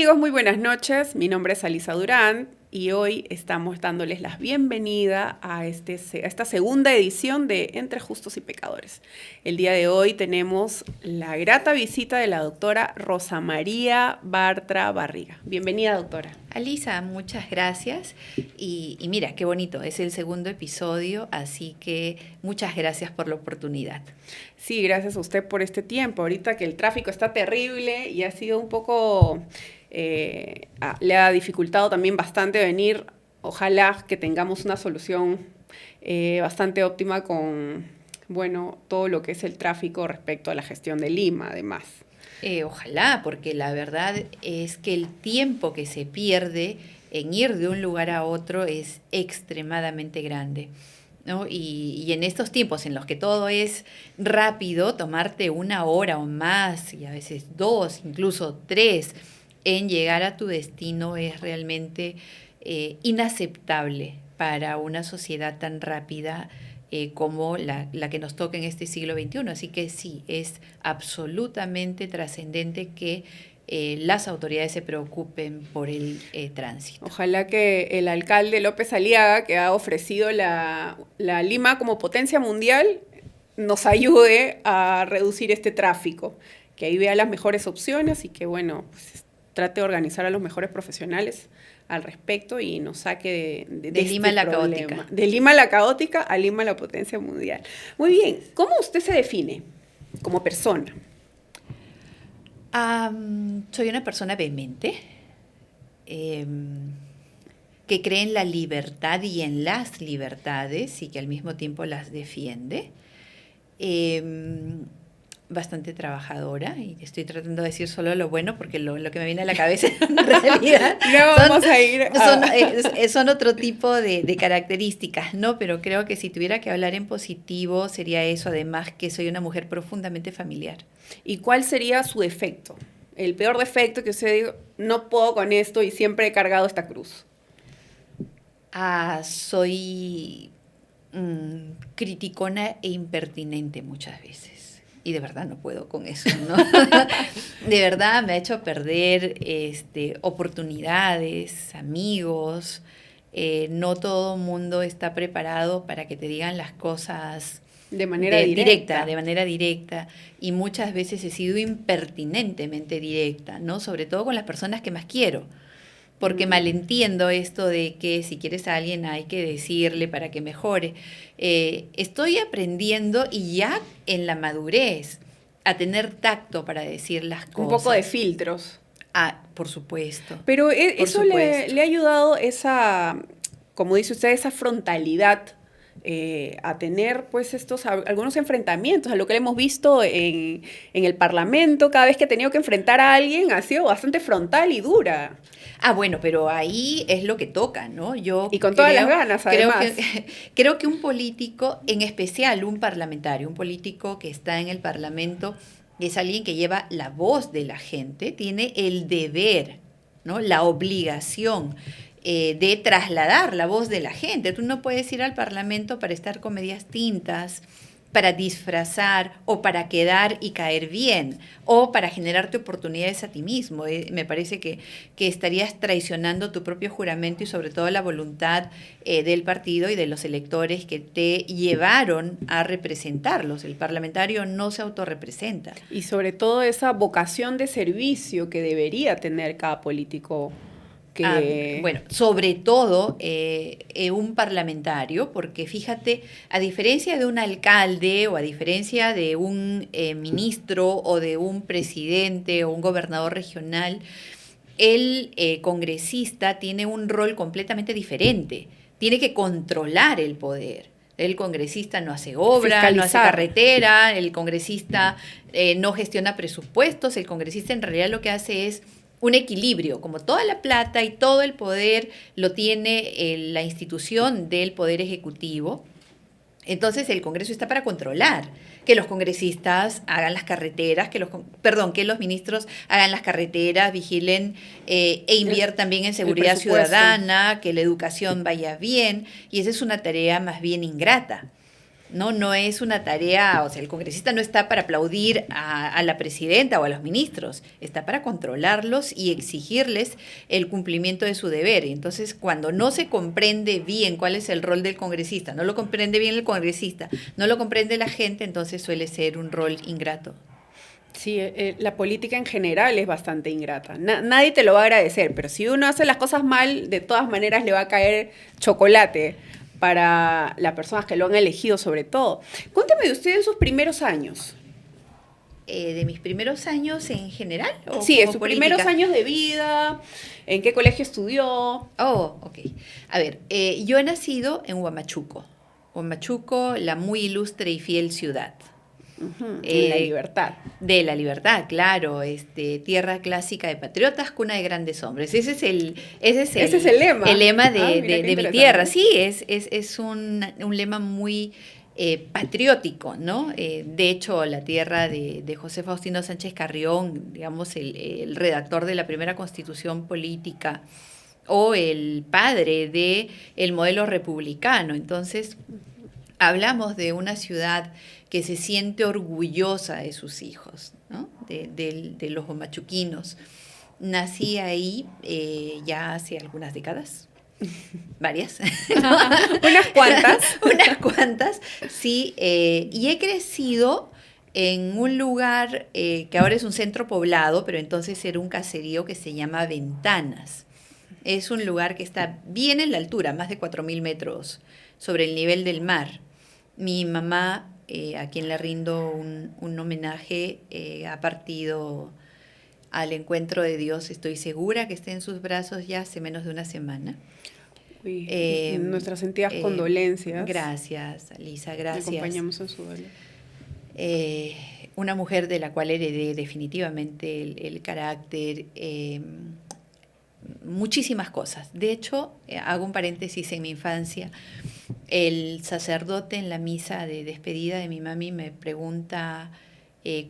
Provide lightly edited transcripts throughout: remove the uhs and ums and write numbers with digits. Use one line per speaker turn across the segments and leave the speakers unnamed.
amigos? Muy buenas noches. Mi nombre es Alisa Durán y hoy estamos dándoles la bienvenida a esta segunda edición de Entre Justos y Pecadores. El día de hoy tenemos la grata visita de la doctora Rosa María Bartra Barriga. Bienvenida, doctora.
Alisa, muchas gracias. Y mira, qué bonito, es el segundo episodio, así que muchas gracias por la oportunidad.
Sí, gracias a usted por este tiempo. Ahorita que el tráfico está terrible y ha sido un poco... le ha dificultado también bastante venir. Ojalá que tengamos una solución bastante óptima con, bueno, todo lo que es el tráfico respecto a la gestión de Lima, además.
Ojalá, porque la verdad es que el tiempo que se pierde en ir de un lugar a otro es extremadamente grande, ¿no? Y en estos tiempos en los que todo es rápido, tomarte 1 hora o más, y a veces 2, incluso 3, en llegar a tu destino es realmente inaceptable para una sociedad tan rápida como la que nos toca en este siglo XXI. Así que sí, es absolutamente trascendente que las autoridades se preocupen por el tránsito.
Ojalá que el alcalde López Aliaga, que ha ofrecido la Lima como potencia mundial, nos ayude a reducir este tráfico, que ahí vea las mejores opciones y que, bueno, pues, trate de organizar a los mejores profesionales al respecto y nos saque de
Lima
este
la
problema.
caótica.
De Lima la caótica a Lima la potencia mundial. Muy bien, ¿cómo usted se define como persona?
Soy una persona vehemente, que cree en la libertad y en las libertades y que al mismo tiempo las defiende. Bastante trabajadora, y estoy tratando de decir solo lo bueno porque lo que me viene a la cabeza en realidad son otro tipo de características, ¿no? Pero creo que si tuviera que hablar en positivo sería eso, además que soy una mujer profundamente familiar.
¿Y cuál sería su defecto? El peor defecto que usted diga, no puedo con esto y siempre he cargado esta cruz.
Soy criticona e impertinente muchas veces. Y de verdad no puedo con eso, ¿no? De verdad me ha hecho perder oportunidades, amigos. No todo mundo está preparado para que te digan las cosas
de manera directa.
De manera directa. Y muchas veces he sido impertinentemente directa, ¿no? Sobre todo con las personas que más quiero. Porque malentiendo esto de que si quieres a alguien hay que decirle para que mejore. Estoy aprendiendo y ya en la madurez a tener tacto para decir las cosas.
Un poco de filtros.
Por supuesto.
Pero eso le ha ayudado como dice usted, esa frontalidad a tener pues algunos enfrentamientos, a lo que hemos visto en el Parlamento. Cada vez que ha tenido que enfrentar a alguien ha sido bastante frontal y dura.
Bueno, pero ahí es lo que toca, ¿no?
Y con todas las ganas, además.
Creo que un político, en especial un parlamentario, un político que está en el Parlamento, es alguien que lleva la voz de la gente, tiene el deber, ¿no? La obligación de trasladar la voz de la gente. Tú no puedes ir al Parlamento para estar con medias tintas, para disfrazar o para quedar y caer bien o para generarte oportunidades a ti mismo. Me parece que estarías traicionando tu propio juramento y sobre todo la voluntad del partido y de los electores que te llevaron a representarlos. El parlamentario no se autorrepresenta.
Y sobre todo esa vocación de servicio que debería tener cada político.
Bueno, sobre todo un parlamentario, porque fíjate, a diferencia de un alcalde o a diferencia de un ministro o de un presidente o un gobernador regional, el congresista tiene un rol completamente diferente. Tiene que controlar el poder. El congresista no hace obra, no hace carretera, el congresista no gestiona presupuestos, el congresista en realidad lo que hace es un equilibrio, como toda la plata y todo el poder lo tiene la institución del Poder Ejecutivo. Entonces el Congreso está para controlar que los congresistas hagan las carreteras, que los ministros hagan las carreteras, vigilen e inviertan bien en seguridad ciudadana, que la educación vaya bien, y esa es una tarea más bien ingrata. ¿no? No es una tarea, o sea, el congresista no está para aplaudir a la presidenta o a los ministros, está para controlarlos y exigirles el cumplimiento de su deber. Y entonces, cuando no se comprende bien cuál es el rol del congresista, no lo comprende bien el congresista, no lo comprende la gente, entonces suele ser un rol ingrato.
Sí, la política en general es bastante ingrata. Nadie te lo va a agradecer, pero si uno hace las cosas mal, de todas maneras le va a caer chocolate para las personas que lo han elegido sobre todo. Cuénteme de usted en sus primeros años.
¿De mis primeros años en general? ¿O
Sí, en
como
sus
política?
primeros años de vida, en qué colegio estudió.
Oh, ok. A ver, yo he nacido en Huamachuco. Huamachuco, la muy ilustre y fiel ciudad.
Ujú, en La Libertad.
De la libertad, claro, tierra clásica de patriotas, cuna de grandes hombres.
Ese es el lema.
El lema
Mira qué
de mi
interesante.
tierra. Sí, es un lema muy patriótico, ¿no? De hecho, la tierra de José Faustino Sánchez Carrión, digamos, el redactor de la primera constitución política, o el padre de el modelo republicano. Entonces, hablamos de una ciudad que se siente orgullosa de sus hijos, ¿no? De los huamachuquinos. Nací ahí ya hace algunas décadas, varias, ¿no?
Unas cuantas.
Unas cuantas, sí, y he crecido en un lugar que ahora es un centro poblado, pero entonces era un caserío que se llama Ventanas. Es un lugar que está bien en la altura, más de 4.000 metros sobre el nivel del mar. Mi mamá, a quien le rindo un homenaje, ha partido al encuentro de Dios. Estoy segura que está en sus brazos ya hace menos de una semana.
Uy, nuestras sentidas condolencias.
Gracias, Lisa, gracias.
Le acompañamos en su duelo.
Una mujer de la cual heredé definitivamente el carácter, muchísimas cosas. De hecho, hago un paréntesis en mi infancia. El sacerdote en la misa de despedida de mi mami me pregunta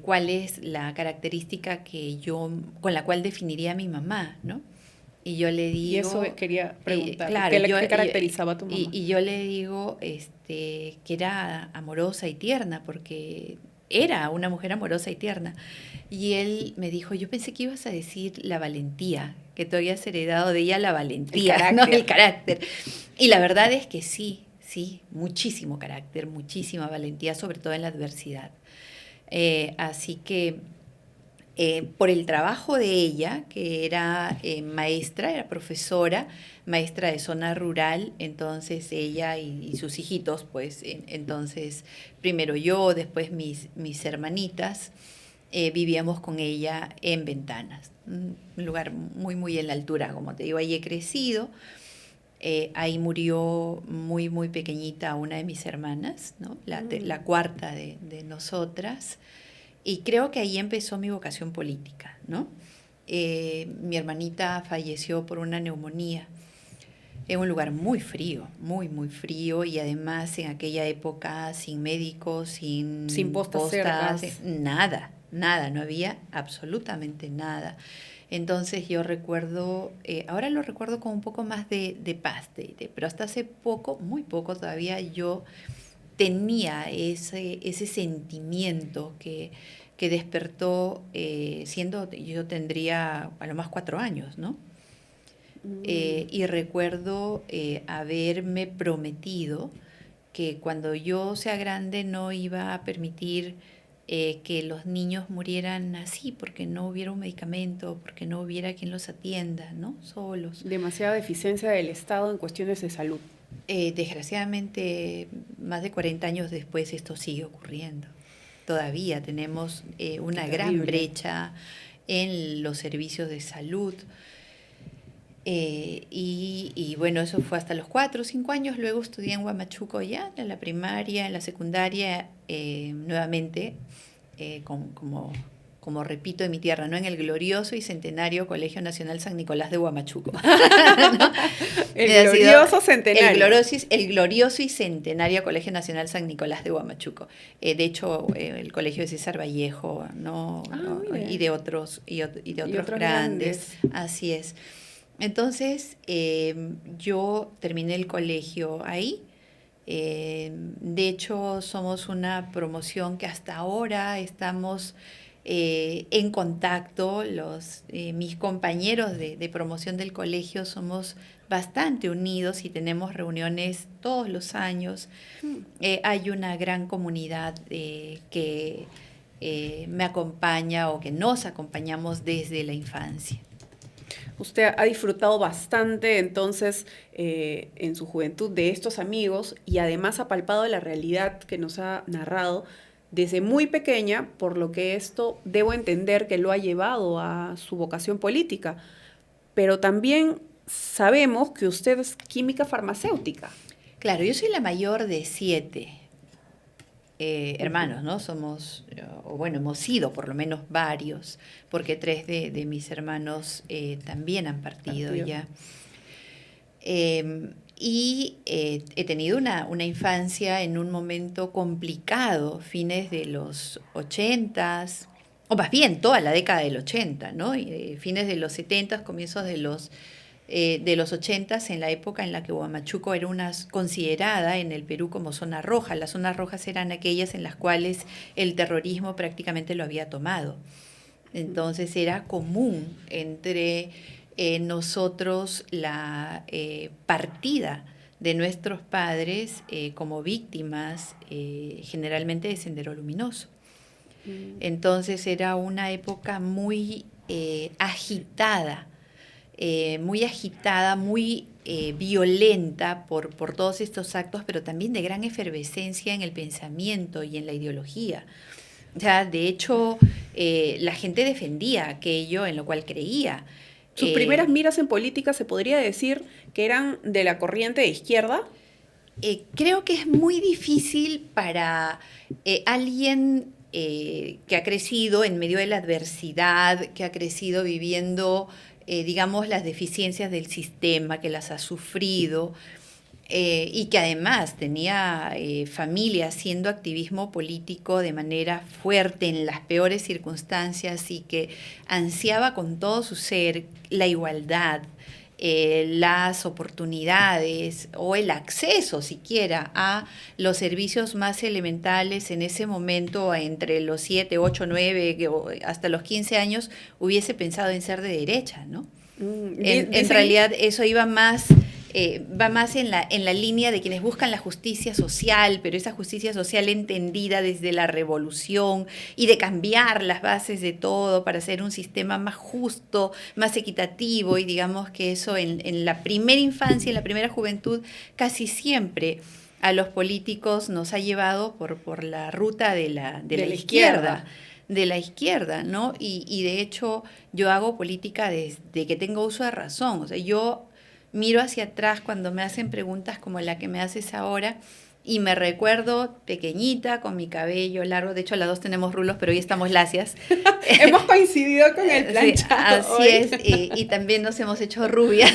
cuál es la característica con la cual definiría a mi mamá, ¿no? Y yo le digo...
Y eso quería preguntar,
claro,
¿qué caracterizaba a tu mamá?
Y yo le digo que era amorosa y tierna, porque era una mujer amorosa y tierna. Y él me dijo, yo pensé que ibas a decir la valentía, que tú habías heredado de ella la valentía, ¿no? El carácter. Y la verdad es que sí, muchísimo carácter, muchísima valentía, sobre todo en la adversidad. Así que por el trabajo de ella, que era maestra, era profesora, maestra de zona rural, entonces ella y sus hijitos, pues entonces primero yo, después mis hermanitas, vivíamos con ella en Ventanas, un lugar muy, muy en la altura, como te digo, ahí he crecido. Ahí murió muy, muy pequeñita una de mis hermanas, ¿no? La cuarta de nosotras. Y creo que ahí empezó mi vocación política, ¿no? Mi hermanita falleció por una neumonía en un lugar muy frío, muy, muy frío, y además en aquella época sin médicos, sin
postas,
nada, no había absolutamente nada. Entonces yo recuerdo, ahora lo recuerdo con un poco más de paz, pero hasta hace poco, muy poco todavía, yo tenía ese sentimiento que despertó siendo, yo tendría a lo más 4 años, ¿no? Y recuerdo haberme prometido que cuando yo sea grande no iba a permitir que los niños murieran así, porque no hubiera un medicamento, porque no hubiera quien los atienda, ¿no? Solos.
Demasiada deficiencia del Estado en cuestiones de salud.
Desgraciadamente, más de 40 años después esto sigue ocurriendo. Todavía tenemos una gran brecha en los servicios de salud. Y bueno, eso fue hasta los 4 o 5 años. Luego estudié en Huamachuco ya, en la primaria, en la secundaria, nuevamente, como repito en mi tierra, ¿no? En el glorioso y centenario Colegio Nacional San Nicolás de Huamachuco. ¿No?
El glorioso centenario.
El glorioso y centenario Colegio Nacional San Nicolás de Huamachuco. De hecho, el colegio de César Vallejo, ¿no? Y de otros grandes. Así es. Entonces, yo terminé el colegio ahí, De hecho, somos una promoción que hasta ahora estamos en contacto. Mis compañeros de promoción del colegio somos bastante unidos y tenemos reuniones todos los años. Hay una gran comunidad que me acompaña o que nos acompañamos desde la infancia.
Usted ha disfrutado bastante entonces en su juventud de estos amigos y además ha palpado la realidad que nos ha narrado desde muy pequeña, por lo que esto debo entender que lo ha llevado a su vocación política. Pero también sabemos que usted es química farmacéutica.
Claro, yo soy la mayor de 7 hermanos, ¿no? Somos, o bueno, hemos sido por lo menos varios, porque 3 de mis hermanos también han partido ya. He tenido una infancia en un momento complicado, fines de los 80s, o más bien toda la década del 80, ¿no? Fines de los 70s, comienzos de los 80s, en la época en la que Huamachuco era considerada en el Perú como zona roja. Las zonas rojas eran aquellas en las cuales el terrorismo prácticamente lo había tomado. Entonces era común entre nosotros la partida de nuestros padres como víctimas generalmente de Sendero Luminoso. Entonces era una época muy agitada, muy violenta por todos estos actos, pero también de gran efervescencia en el pensamiento y en la ideología. O sea, de hecho, la gente defendía aquello en lo cual creía.
¿Sus primeras miras en política se podría decir que eran de la corriente de izquierda?
Creo que es muy difícil para alguien que ha crecido en medio de la adversidad, que ha crecido viviendo digamos, las deficiencias del sistema, que las ha sufrido y que además tenía familia haciendo activismo político de manera fuerte en las peores circunstancias y que ansiaba con todo su ser la igualdad, las oportunidades o el acceso siquiera a los servicios más elementales en ese momento, entre los 7, 8, 9, hasta los 15 años, hubiese pensado en ser de derecha, ¿no? En realidad eso iba más... va más en la línea de quienes buscan la justicia social, pero esa justicia social entendida desde la revolución y de cambiar las bases de todo para hacer un sistema más justo, más equitativo, y digamos que eso en la primera infancia, en la primera juventud, casi siempre a los políticos nos ha llevado por la ruta de la izquierda. De la izquierda, ¿no? Y de hecho yo hago política desde que tengo uso de razón. O sea, yo miro hacia atrás cuando me hacen preguntas como la que me haces ahora y me recuerdo pequeñita, con mi cabello largo. De hecho, las dos tenemos rulos, pero hoy estamos lacias.
Hemos coincidido con el planchado.
Sí, así es, y también nos hemos hecho rubias.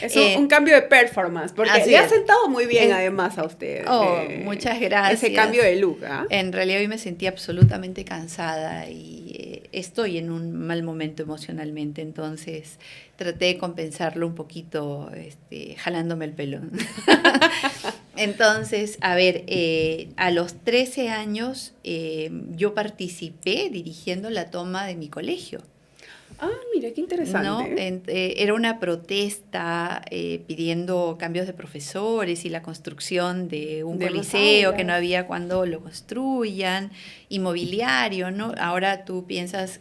Es un cambio de performance, porque le ha sentado muy bien además a usted.
Muchas gracias.
Ese cambio de look, ¿eh?
En realidad hoy me sentí absolutamente cansada y estoy en un mal momento emocionalmente, entonces traté de compensarlo un poquito jalándome el pelo. Entonces, a ver, a los 13 años yo participé dirigiendo la toma de mi colegio.
Ah, mira, qué interesante.
¿No? Era una protesta pidiendo cambios de profesores y la construcción de un coliseo que no había cuando lo construyan, inmobiliario, ¿no? Ahora tú piensas,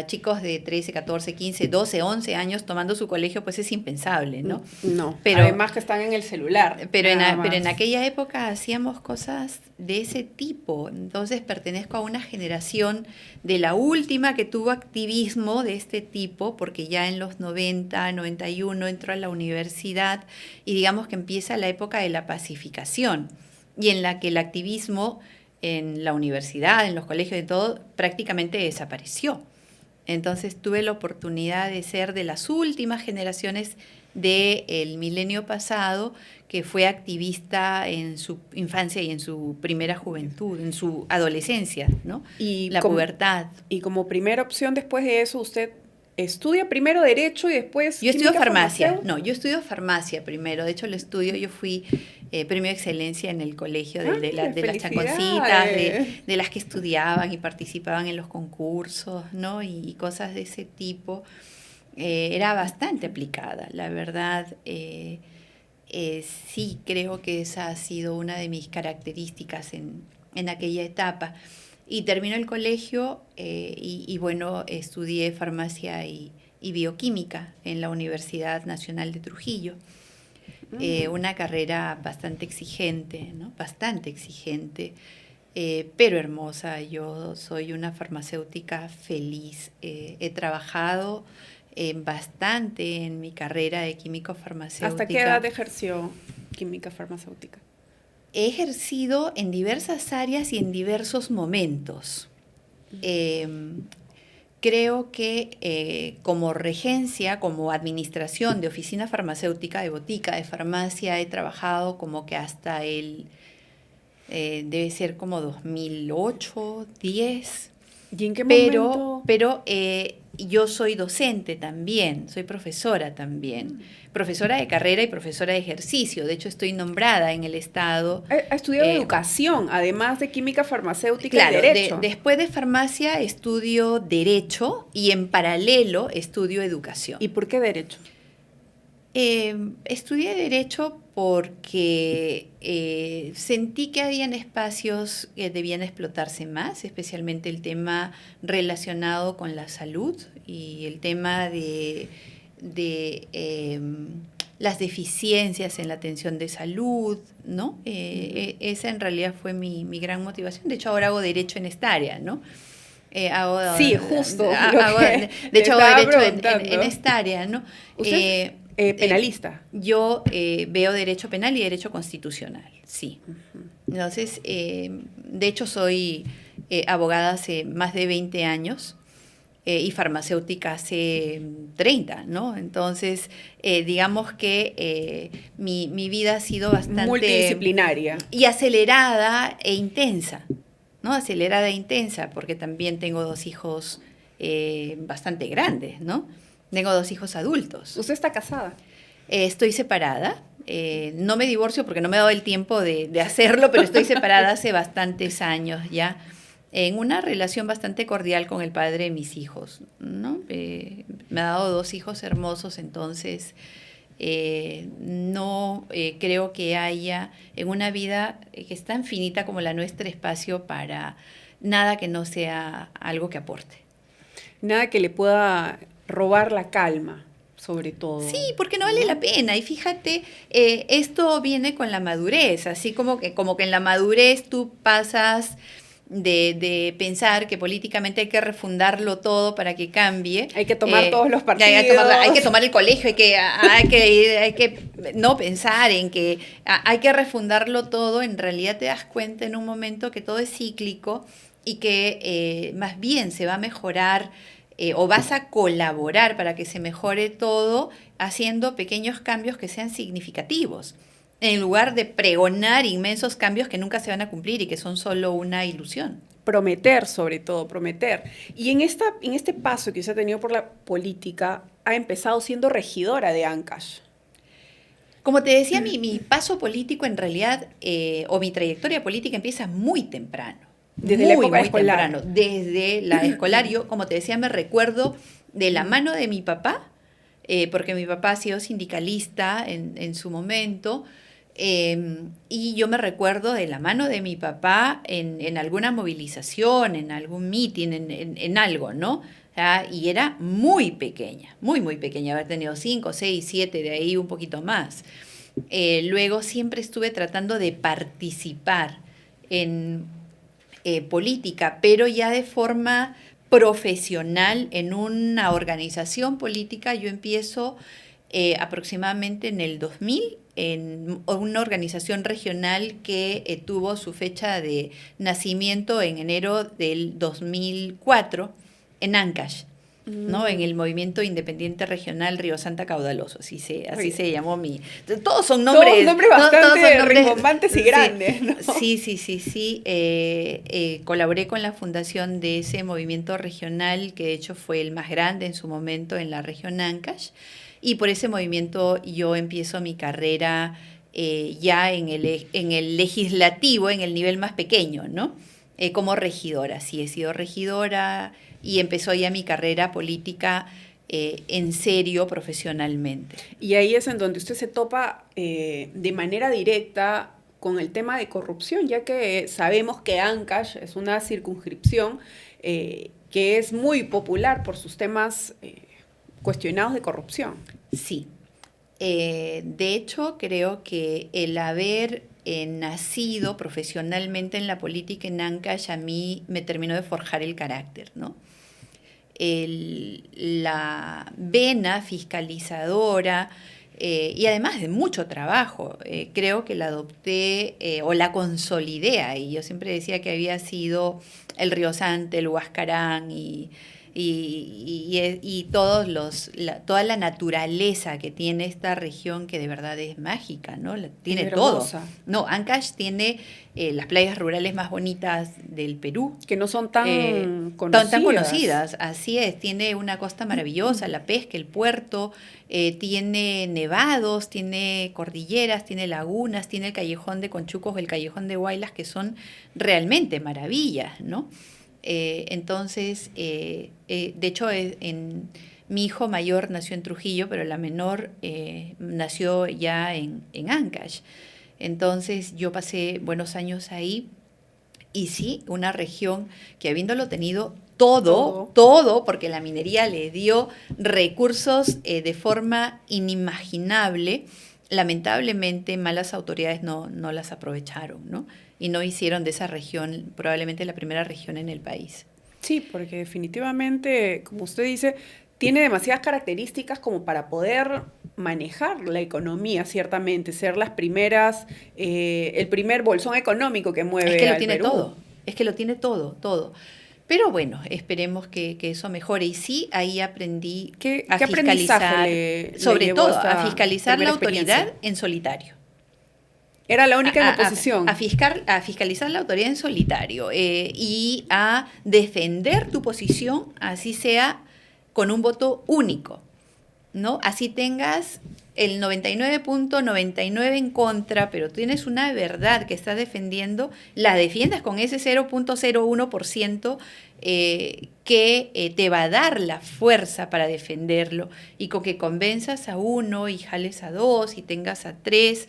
chicos de 13, 14, 15, 12, 11 años tomando su colegio, pues es impensable, ¿no?
No, pero además que están en el celular.
Pero en aquella época hacíamos cosas de ese tipo. Entonces pertenezco a una generación de la última que tuvo activismo de este tipo, porque ya en los 90, 91 entró a la universidad y digamos que empieza la época de la pacificación y en la que el activismo en la universidad, en los colegios y todo, prácticamente desapareció. Entonces tuve la oportunidad de ser de las últimas generaciones del milenio pasado que fue activista en su infancia y en su primera juventud, en su adolescencia, ¿no?
Y
la pubertad.
Y como primera opción después de eso, usted estudia primero Derecho y después
Yo estudio
química
farmacia.
farmacéutica.
No, yo estudio farmacia primero. De hecho, lo estudio. Yo fui premio de excelencia en el colegio
Mira,
de las chanconcitas,
felicidades.
de las que estudiaban y participaban en los concursos, ¿no? Y cosas de ese tipo. Era bastante aplicada, la verdad. Sí, creo que esa ha sido una de mis características en aquella etapa. Y terminó el colegio bueno, estudié farmacia y bioquímica en la Universidad Nacional de Trujillo. Una carrera bastante exigente, ¿no? Bastante exigente, pero hermosa. Yo soy una farmacéutica feliz. He trabajado bastante en mi carrera de químico-farmacéutica.
¿Hasta qué edad ejerció química farmacéutica?
He ejercido en diversas áreas y en diversos momentos. Creo que como regencia, como administración de oficina farmacéutica, de botica, de farmacia, he trabajado como que hasta debe ser como 2008, 10.
¿Y en qué momento?
Pero yo soy docente también, soy profesora también, profesora de carrera y profesora de ejercicio. De hecho, estoy nombrada en el Estado.
Ha estudiado educación, además de química farmacéutica
Claro,
y derecho.
después de farmacia estudio derecho y en paralelo estudio educación.
¿Y por qué derecho?
Estudié derecho porque sentí que habían espacios que debían explotarse más, especialmente el tema relacionado con la salud y el tema de las deficiencias en la atención de salud, ¿no? Esa en realidad fue mi gran motivación. De hecho, ahora hago derecho en esta área, ¿no?
Sí, justo.
De hecho, hago derecho en esta área, ¿no?
¿Usted penalista?
Yo veo derecho penal y derecho constitucional, sí. Entonces, de hecho, soy abogada hace más de 20 años y farmacéutica hace 30, ¿no? Entonces, digamos que mi vida ha sido bastante...
multidisciplinaria.
Y acelerada e intensa, ¿no? Acelerada e intensa, porque también tengo 2 hijos bastante grandes, ¿no? Tengo 2 hijos adultos.
¿Usted está casada?
Estoy separada. No me divorcio porque no me he dado el tiempo de hacerlo, pero estoy separada hace bastantes años ya, en una relación bastante cordial con el padre de mis hijos, ¿no? Me ha dado 2 hijos hermosos, entonces no creo que haya en una vida que es tan finita como la nuestra espacio para nada que no sea algo que aporte.
Nada que le pueda robar la calma, sobre todo.
Sí, porque no vale la pena. Y fíjate, esto viene con la madurez, así como que en la madurez tú pasas de pensar que políticamente hay que refundarlo todo para que cambie.
Hay que tomar todos los partidos.
Hay que tomar el colegio, hay que no pensar en que hay que refundarlo todo. En realidad te das cuenta en un momento que todo es cíclico y que más bien se va a mejorar o vas a colaborar para que se mejore todo haciendo pequeños cambios que sean significativos, en lugar de pregonar inmensos cambios que nunca se van a cumplir y que son solo una ilusión.
Prometer, sobre todo, prometer. Y en este paso que usted ha tenido por la política, ha empezado siendo regidora de Ancash.
Como te decía, mi paso político en realidad, o mi trayectoria política empieza muy temprano.
Desde la época escolar.
Temprano, desde la escolar. Yo, como te decía, me recuerdo de la mano de mi papá, porque mi papá ha sido sindicalista en su momento, y yo me recuerdo de la mano de mi papá en alguna movilización, en algún meeting, en algo, ¿no? Y era muy pequeña, muy pequeña, haber tenido 5, 6, 7, de ahí un poquito más. Luego siempre estuve tratando de participar en política, pero ya de forma profesional en una organización política. Yo empiezo aproximadamente en el 2000 en una organización regional que tuvo su fecha de nacimiento en enero del 2004 en Ancash. ¿no? En el movimiento independiente regional Río Santa Caudaloso, así se llamó mi... Todos son nombres...
Todos nombres bastante
todos
rimbombantes y grandes, ¿no?
Sí. Colaboré con la fundación de ese movimiento regional, que de hecho fue el más grande en su momento en la región Ancash, y por ese movimiento yo empiezo mi carrera ya en el legislativo, en el nivel más pequeño, ¿no? Como regidora, sí, he sido regidora y empezó ya mi carrera política en serio, profesionalmente.
Y ahí es en donde usted se topa de manera directa con el tema de corrupción, ya que sabemos que Ancash es una circunscripción que es muy popular por sus temas cuestionados de corrupción.
Sí. De hecho, creo que el haber nacido profesionalmente en la política en Ancash a mí me terminó de forjar el carácter, ¿no? La vena fiscalizadora y además de mucho trabajo, creo que la adopté o la consolidé ahí. Yo siempre decía que había sido el Río Santa, el Huascarán y toda la naturaleza que tiene esta región, que de verdad es mágica, ¿no? Tiene todo. No, Ancash tiene las playas rurales más bonitas del Perú.
Que no son tan conocidas.
Tan conocidas, así es. Tiene una costa maravillosa, la pesca, el puerto, tiene nevados, tiene cordilleras, tiene lagunas, tiene el callejón de Conchucos, el callejón de Huaylas, que son realmente maravillas, ¿no? Entonces, de hecho, mi hijo mayor nació en Trujillo, pero la menor nació ya en Ancash. Entonces, yo pasé buenos años ahí y sí, una región que habiéndolo tenido todo, porque la minería le dio recursos de forma inimaginable, lamentablemente malas autoridades no las aprovecharon, ¿no? Y no hicieron de esa región probablemente la primera región en el país.
Sí, porque definitivamente, como usted dice, tiene demasiadas características como para poder manejar la economía, ciertamente, ser las primeras, el primer bolsón económico que mueve
al Perú. Es que lo tiene todo. Pero bueno, esperemos que eso mejore. Y sí, ahí aprendí a fiscalizar, sobre todo, a fiscalizar la autoridad en solitario.
Era la única en oposición.
A fiscalizar la autoridad en solitario y a defender tu posición, así sea con un voto único, ¿no? Así tengas el 99.99 en contra, pero tienes una verdad que estás defendiendo, la defiendas con ese 0.01% que te va a dar la fuerza para defenderlo, y con que convenzas a uno y jales a dos y tengas a tres,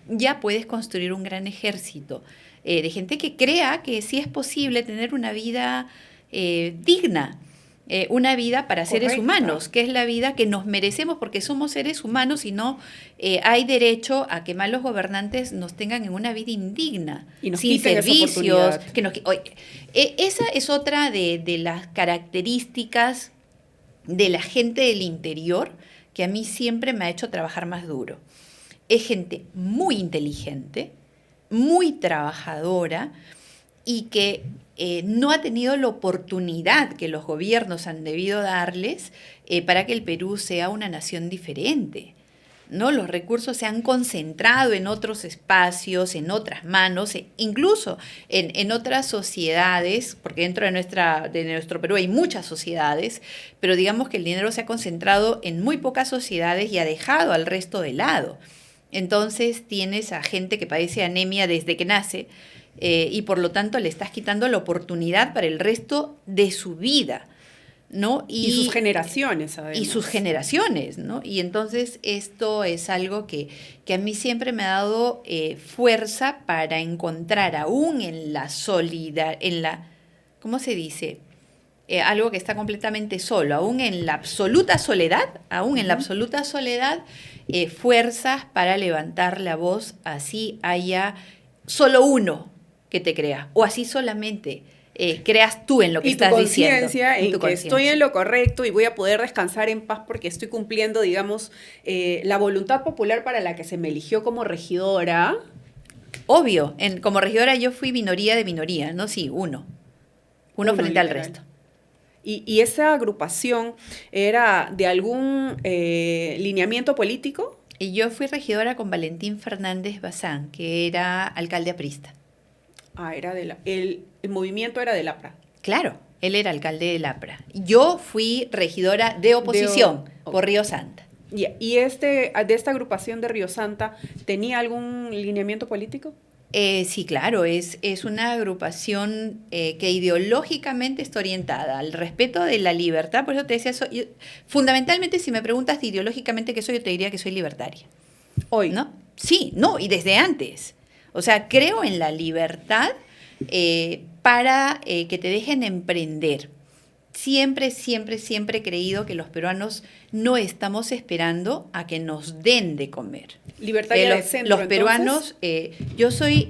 ya puedes construir un gran ejército de gente que crea que sí es posible tener una vida digna. Una vida para seres humanos, que es la vida que nos merecemos porque somos seres humanos y no hay derecho a que malos gobernantes nos tengan en una vida indigna,
y nos
sin servicios.
Esa
es otra de las características de la gente del interior que a mí siempre me ha hecho trabajar más duro. Es gente muy inteligente, muy trabajadora y que no ha tenido la oportunidad que los gobiernos han debido darles para que el Perú sea una nación diferente, ¿no? Los recursos se han concentrado en otros espacios, en otras manos, incluso en otras sociedades, porque dentro de nuestro Perú hay muchas sociedades, pero digamos que el dinero se ha concentrado en muy pocas sociedades y ha dejado al resto de lado. Entonces tienes a gente que padece anemia desde que nace, y por lo tanto le estás quitando la oportunidad para el resto de su vida, ¿no?
Y sus generaciones, además.
Y sus generaciones, ¿no? Y entonces esto es algo que a mí siempre me ha dado fuerza para encontrar aún en la ¿cómo se dice? Algo que está completamente solo, aún en la absoluta soledad, fuerzas para levantar la voz, así haya solo uno que te crea, o así solamente creas tú en lo que estás diciendo.
Y tu conciencia en que estoy en lo correcto y voy a poder descansar en paz porque estoy cumpliendo, digamos, la voluntad popular para la que se me eligió como regidora.
Obvio, como regidora yo fui minoría de minoría, ¿no? Sí, uno frente al resto.
¿Y esa agrupación era de algún lineamiento político?
Y yo fui regidora con Valentín Fernández Bazán, que era alcalde aprista.
Era el movimiento era del APRA.
Claro, él era alcalde del APRA. Yo fui regidora de oposición por Río Santa.
¿Y de esta agrupación de Río Santa tenía algún lineamiento político?
Sí, claro, es una agrupación que ideológicamente está orientada al respeto de la libertad. Por eso te decía, fundamentalmente, si me preguntas ideológicamente qué soy, yo te diría que soy libertaria.
¿Hoy?
¿No? Sí, no, y desde antes. O sea, creo en la libertad para que te dejen emprender. Siempre, siempre, siempre he creído que los peruanos no estamos esperando a que nos den de comer.
¿Libertaria de centro,
los peruanos, yo soy...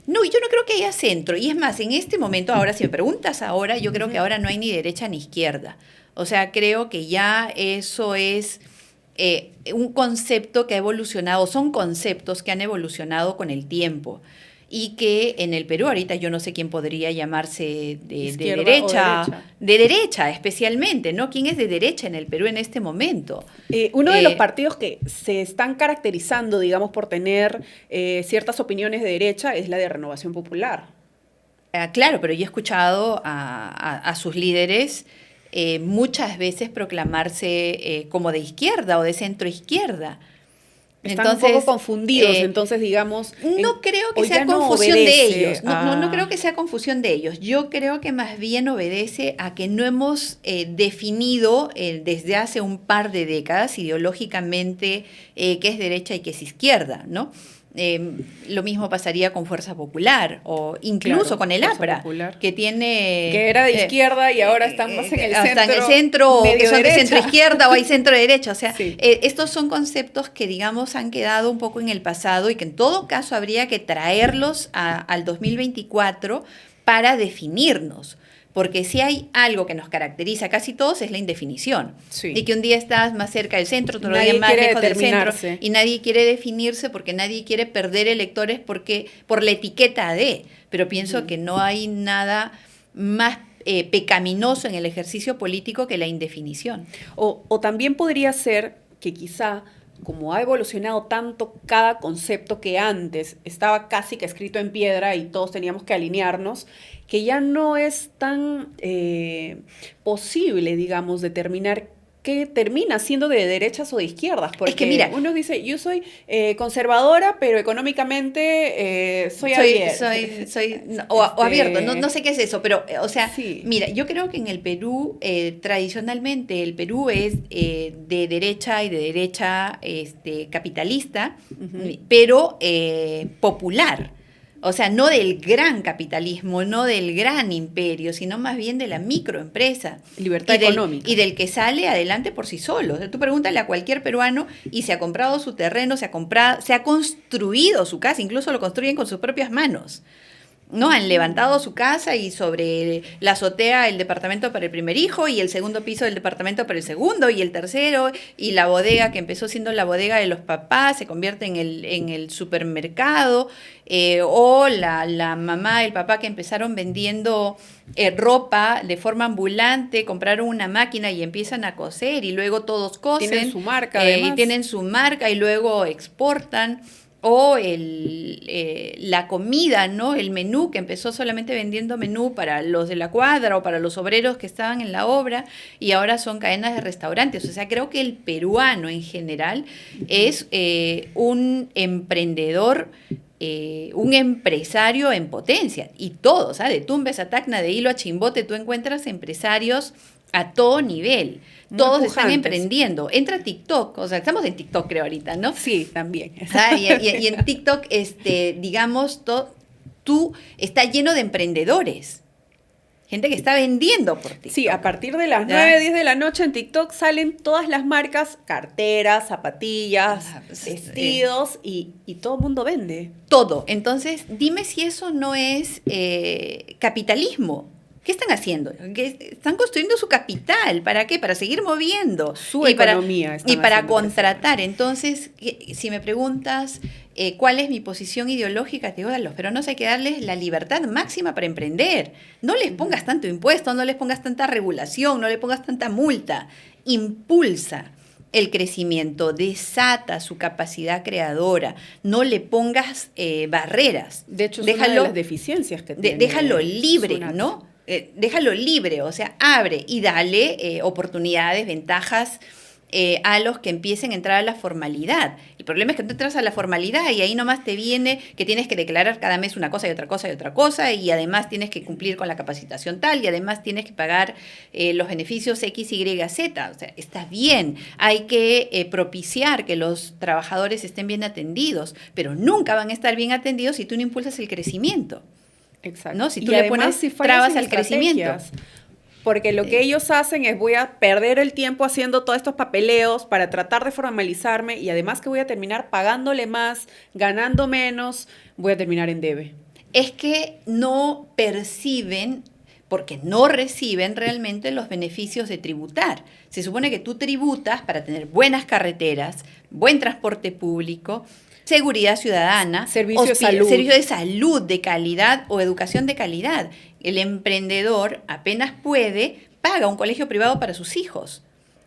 no, yo no creo que haya centro. Y es más, en este momento, ahora, si me preguntas ahora, yo creo que ahora no hay ni derecha ni izquierda. O sea, creo que ya eso es un concepto que ha evolucionado, son conceptos que han evolucionado con el tiempo. Y que en el Perú ahorita yo no sé quién podría llamarse de derecha especialmente, ¿no? ¿Quién es de derecha en el Perú en este momento?
Uno de los partidos que se están caracterizando, digamos, por tener ciertas opiniones de derecha es la de Renovación Popular.
Claro, pero yo he escuchado a sus líderes muchas veces proclamarse como de izquierda o de centro izquierda.
Están un poco confundidos, entonces digamos...
No creo que sea confusión de ellos, no creo que sea confusión de ellos. Yo creo que más bien obedece a que no hemos definido desde hace un par de décadas ideológicamente qué es derecha y qué es izquierda, ¿no? Lo mismo pasaría con Fuerza Popular o incluso con el APRA,
que era de izquierda y ahora están más en el centro.
Están en el centro, o que son de centro izquierda o hay centro derecha. O sea,
sí.
Estos son conceptos que, digamos, han quedado un poco en el pasado y que en todo caso habría que traerlos al 2024 para definirnos. Porque si hay algo que nos caracteriza a casi todos es la indefinición.
Sí.
Y que un día estás más cerca del centro, otro día más lejos del centro. Y nadie quiere definirse porque nadie quiere perder electores por la etiqueta de. Pero pienso que no hay nada más pecaminoso en el ejercicio político que la indefinición.
O también podría ser que quizá, como ha evolucionado tanto cada concepto que antes estaba casi que escrito en piedra y todos teníamos que alinearnos, que ya no es tan posible, digamos, determinar qué termina siendo de derechas o de izquierdas. Porque
es que mira,
uno dice, yo soy conservadora, pero económicamente soy abierto.
O abierto, no sé qué es eso, pero, o sea,
sí.
Mira, yo creo que en el Perú, tradicionalmente, el Perú es de derecha y de derecha capitalista, pero popular. O sea, no del gran capitalismo, no del gran imperio, sino más bien de la microempresa.
Libertad económica.
Y del que sale adelante por sí solo. O sea, tú pregúntale a cualquier peruano y se ha comprado su terreno, se ha construido su casa, incluso lo construyen con sus propias manos. ¿No? Han levantado su casa y sobre la azotea el departamento para el primer hijo y el segundo piso del departamento para el segundo y el tercero y la bodega que empezó siendo la bodega de los papás se convierte en el supermercado o la mamá, el papá que empezaron vendiendo ropa de forma ambulante, compraron una máquina y empiezan a coser y luego todos cosen.
Tienen su marca además.
Tienen su marca y luego exportan. O la comida, ¿no? El menú, que empezó solamente vendiendo menú para los de la cuadra o para los obreros que estaban en la obra y ahora son cadenas de restaurantes. O sea, creo que el peruano en general es un emprendedor, un empresario en potencia. Y todos, de Tumbes a Tacna, de Hilo a Chimbote, tú encuentras empresarios a todo nivel. Todos están emprendiendo. Entra TikTok, o sea, estamos en TikTok creo ahorita, ¿no?
Sí, también.
Y en TikTok, digamos, tú está lleno de emprendedores. Gente que está vendiendo por TikTok.
Sí, a partir de las 9, 10 de la noche en TikTok salen todas las marcas, carteras, zapatillas, vestidos y todo el mundo vende.
Todo. Entonces, dime si eso no es capitalismo. ¿Qué están haciendo? Están construyendo su capital. ¿Para qué? Para seguir moviendo.
Su economía.
Y para contratar. Entonces, si me preguntas cuál es mi posición ideológica, te digo, a los peruanos hay que darles la libertad máxima para emprender. No les pongas tanto impuesto, no les pongas tanta regulación, no les pongas tanta multa. Impulsa el crecimiento, desata su capacidad creadora, no le pongas barreras.
De hecho, es una de las deficiencias que tiene.
Déjalo libre, ¿no? Déjalo libre, o sea, abre y dale oportunidades, ventajas a los que empiecen a entrar a la formalidad. El problema es que tú entras a la formalidad y ahí nomás te viene que tienes que declarar cada mes una cosa y otra cosa y otra cosa, y además tienes que cumplir con la capacitación tal, y además tienes que pagar los beneficios X, Y, Z. O sea, está bien, hay que propiciar que los trabajadores estén bien atendidos, pero nunca van a estar bien atendidos si tú no impulsas el crecimiento.
Exacto.
¿No? Si tú le pones trabas al crecimiento.
Porque lo que ellos hacen es voy a perder el tiempo haciendo todos estos papeleos para tratar de formalizarme y además que voy a terminar pagándole más, ganando menos, voy a terminar en debe.
Es que no perciben, porque no reciben realmente los beneficios de tributar. Se supone que tú tributas para tener buenas carreteras, buen transporte público, seguridad ciudadana,
servicio
de salud de calidad o educación de calidad. El emprendedor apenas puede, paga un colegio privado para sus hijos.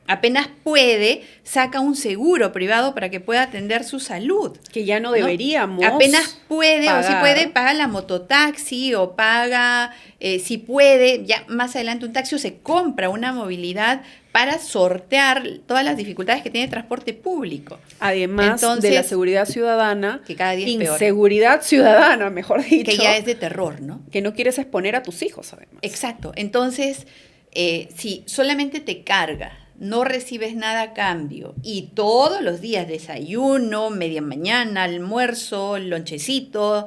Apenas puede, saca un seguro privado para que pueda atender su salud.
Que ya no deberíamos.
Apenas puede, pagar. O si puede, paga la mototaxi o paga, si puede, ya más adelante un taxi o se compra una movilidad para sortear todas las dificultades que tiene el transporte público.
Además de la seguridad ciudadana,
que cada día es
inseguridad ciudadana, mejor dicho.
Que ya es de terror, ¿no?
Que no quieres exponer a tus hijos, además.
Exacto. Entonces, si solamente te carga, no recibes nada a cambio y todos los días desayuno, media mañana, almuerzo, lonchecito,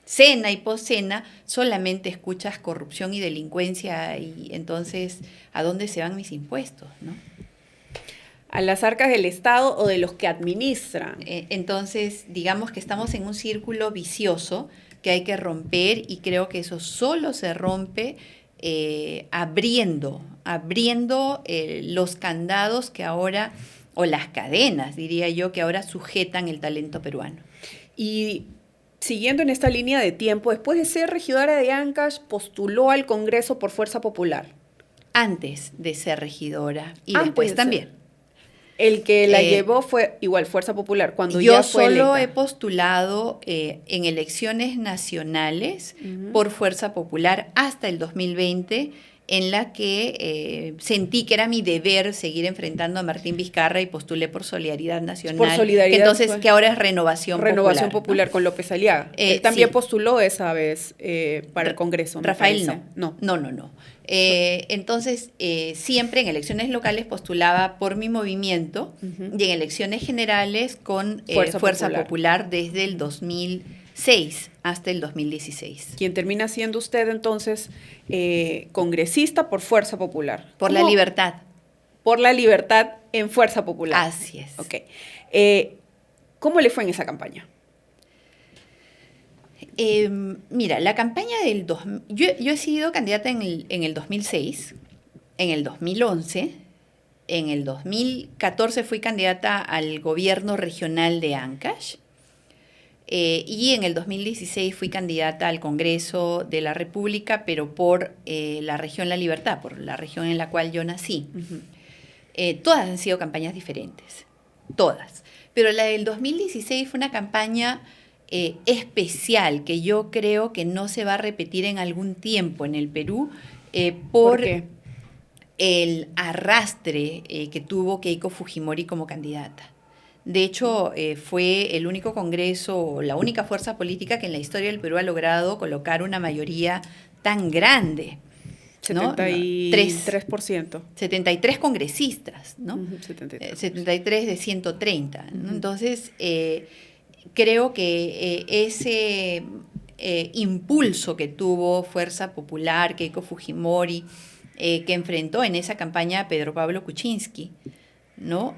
cena y postcena, solamente escuchas corrupción y delincuencia y entonces, ¿a dónde se van mis impuestos, no?
A las arcas del Estado o de los que administran.
Entonces, digamos que estamos en un círculo vicioso que hay que romper y creo que eso solo se rompe abriendo los candados que ahora, o las cadenas, diría yo, que ahora sujetan el talento peruano.
Y siguiendo en esta línea de tiempo, después de ser regidora de Ancash, postuló al Congreso por Fuerza Popular.
Antes de ser regidora y después también.
El que la llevó fue igual Fuerza Popular, cuando
yo
ya fue
solo
electa.
He postulado en elecciones nacionales por Fuerza Popular hasta el 2020, en la que sentí que era mi deber seguir enfrentando a Martín Vizcarra y postulé por Solidaridad Nacional.
Por Solidaridad.
Que ahora es Renovación
Popular, ¿no? Con López Aliaga. Él también postuló esa vez para el Congreso.
Rafael no. Entonces, siempre en elecciones locales postulaba por mi movimiento y en elecciones generales con Fuerza Popular desde el 2006 hasta el 2016.
Quien termina siendo usted entonces congresista por Fuerza Popular.
Por la libertad.
Por la libertad en Fuerza Popular.
Así es.
Ok. ¿Cómo le fue en esa campaña?
Mira, la campaña del... Yo he sido candidata en el 2006, en el 2011, en el 2014 fui candidata al gobierno regional de Ancash y en el 2016 fui candidata al Congreso de la República, pero por la región La Libertad, por la región en la cual yo nací. Todas han sido campañas diferentes, todas. Pero la del 2016 fue una campaña especial que yo creo que no se va a repetir en algún tiempo en el Perú
¿Por qué?
El arrastre que tuvo Keiko Fujimori como candidata. De hecho, fue el único congreso, la única fuerza política que en la historia del Perú ha logrado colocar una mayoría tan grande.
73%.
73 congresistas, ¿no?
73.
73 de 130. ¿no? Entonces, creo que ese impulso que tuvo Fuerza Popular, Keiko Fujimori, que enfrentó en esa campaña a Pedro Pablo Kuczynski, ¿no?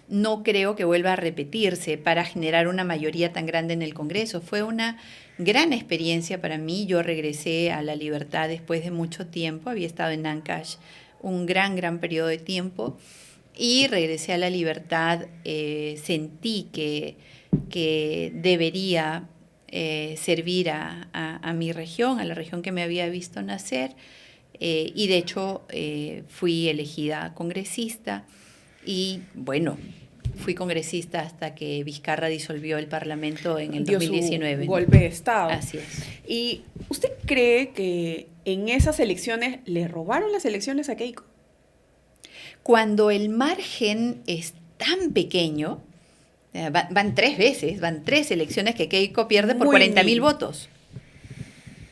no creo que vuelva a repetirse para generar una mayoría tan grande en el Congreso. Fue una gran experiencia para mí. Yo regresé a La Libertad después de mucho tiempo, había estado en Ancash un gran periodo de tiempo y regresé a La Libertad. Sentí que debería servir a mi región, a la región que me había visto nacer, y de hecho fui elegida congresista y bueno, fui congresista hasta que Vizcarra disolvió el Parlamento en el 2019.
Su golpe de Estado.
Así es.
¿Y usted cree que en esas elecciones le robaron las elecciones a Keiko?
Cuando el margen es tan pequeño, van 3 veces, van 3 elecciones que Keiko pierde por 40.000 votos.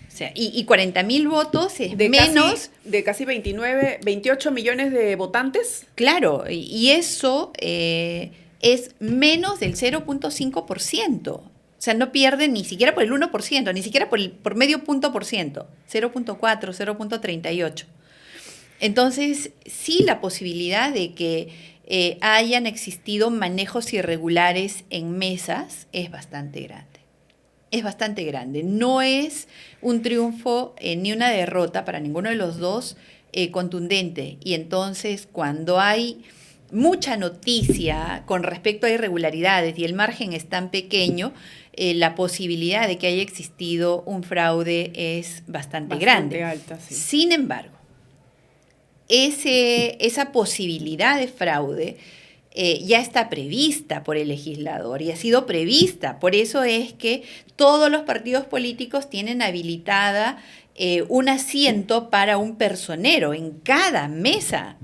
O sea, y 40.000 votos es
de
menos...
de casi 28 millones de votantes.
Claro, y eso es menos del 0.5%. O sea, no pierde ni siquiera por el 1%, ni siquiera por medio punto por ciento, 0.4, 0.38. Entonces, sí, la posibilidad de que hayan existido manejos irregulares en mesas es bastante grande. Es bastante grande. No es un triunfo ni una derrota para ninguno de los dos contundente. Y entonces, cuando hay mucha noticia con respecto a irregularidades y el margen es tan pequeño, la posibilidad de que haya existido un fraude es bastante grande.
Alta, sí.
Sin embargo, esa posibilidad de fraude ya está prevista por el legislador y ha sido prevista. Por eso es que todos los partidos políticos tienen habilitada un asiento para un personero en cada mesa.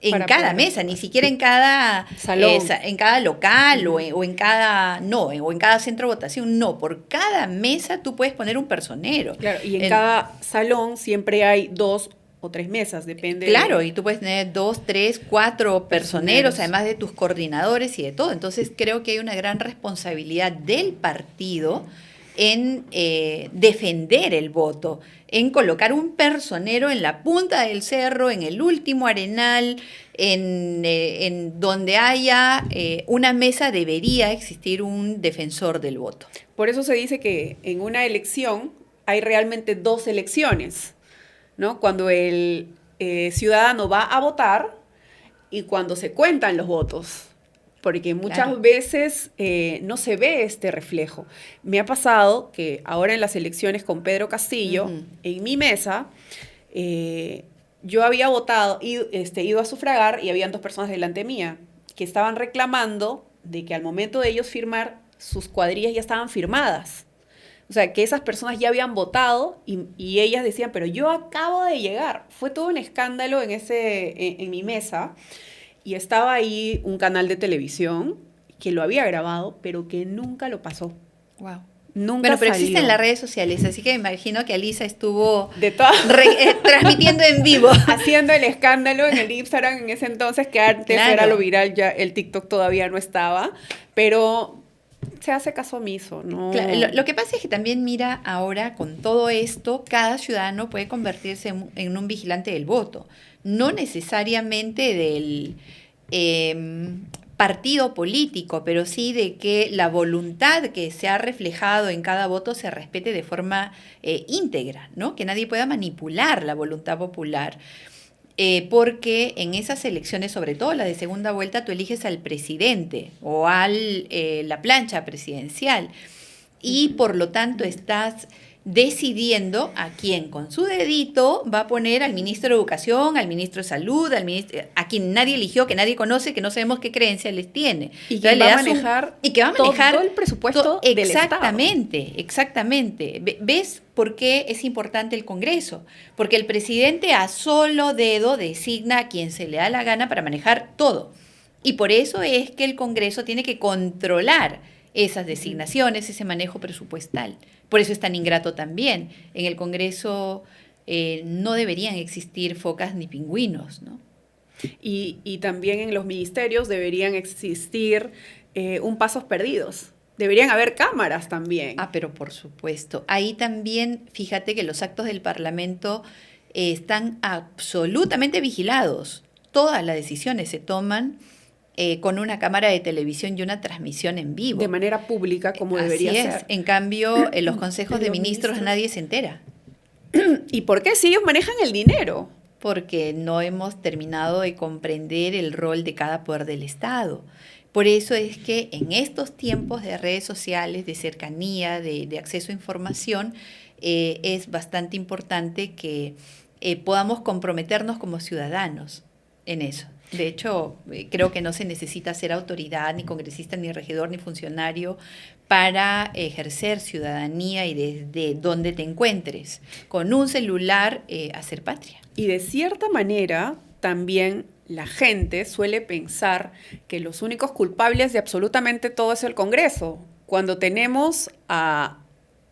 En cada mesa, ni siquiera en cada
salón,
en cada local o en cada o en cada centro de votación. No, por cada mesa tú puedes poner un personero.
Claro, y en cada salón siempre hay 2 o 3 mesas, depende.
Claro, y tú puedes tener 2, 3, 4 personeros, además de tus coordinadores y de todo. Entonces creo que hay una gran responsabilidad del partido en defender el voto, en colocar un personero en la punta del cerro, en el último arenal, en donde haya una mesa debería existir un defensor del voto.
Por eso se dice que en una elección hay realmente 2 elecciones, ¿no? Cuando el ciudadano va a votar y cuando se cuentan los votos, porque muchas veces no se ve este reflejo. Me ha pasado que ahora en las elecciones con Pedro Castillo, en mi mesa, yo había votado, ido a sufragar y habían 2 personas delante mía que estaban reclamando de que al momento de ellos firmar, sus cuadrillas ya estaban firmadas. O sea, que esas personas ya habían votado y ellas decían, pero yo acabo de llegar. Fue todo un escándalo en mi mesa. Y estaba ahí un canal de televisión que lo había grabado, pero que nunca lo pasó.
Wow.
Nunca
pero
salió.
Existen las redes sociales, así que me imagino que Alisa estuvo
transmitiendo en vivo. Haciendo el escándalo en el Instagram en ese entonces, que antes era lo viral, ya el TikTok todavía no estaba. Pero se hace caso omiso, ¿no?
Claro, lo que pasa es que también, mira, ahora con todo esto, cada ciudadano puede convertirse en un vigilante del voto. No necesariamente del partido político, pero sí de que la voluntad que se ha reflejado en cada voto se respete de forma íntegra, ¿no? Que nadie pueda manipular la voluntad popular. Porque en esas elecciones, sobre todo la de segunda vuelta, tú eliges al presidente o a la plancha presidencial y por lo tanto estás decidiendo a quién con su dedito va a poner al ministro de Educación, al ministro de Salud, a quien nadie eligió, que nadie conoce, que no sabemos qué creencias les tiene.
Y que va a manejar todo el presupuesto del Estado.
Exactamente. ¿Ves por qué es importante el Congreso? Porque el presidente a solo dedo designa a quien se le da la gana para manejar todo. Y por eso es que el Congreso tiene que controlar esas designaciones, ese manejo presupuestal. Por eso es tan ingrato también. En el Congreso no deberían existir focas ni pingüinos, ¿no?
Y también en los ministerios deberían existir un pasos perdidos. Deberían haber cámaras también.
Ah, pero por supuesto. Ahí también, fíjate que los actos del Parlamento están absolutamente vigilados. Todas las decisiones se toman con una cámara de televisión y una transmisión en vivo.
De manera pública, como debería ser.
En cambio, en los consejos de ministros nadie se entera.
¿Y por qué? Si ellos manejan el dinero.
Porque no hemos terminado de comprender el rol de cada poder del Estado. Por eso es que en estos tiempos de redes sociales, de cercanía, de acceso a información, es bastante importante que podamos comprometernos como ciudadanos en eso. De hecho, creo que no se necesita ser autoridad, ni congresista, ni regidor, ni funcionario para ejercer ciudadanía y desde donde te encuentres, con un celular, hacer patria.
Y de cierta manera, también la gente suele pensar que los únicos culpables de absolutamente todo es el Congreso, cuando tenemos a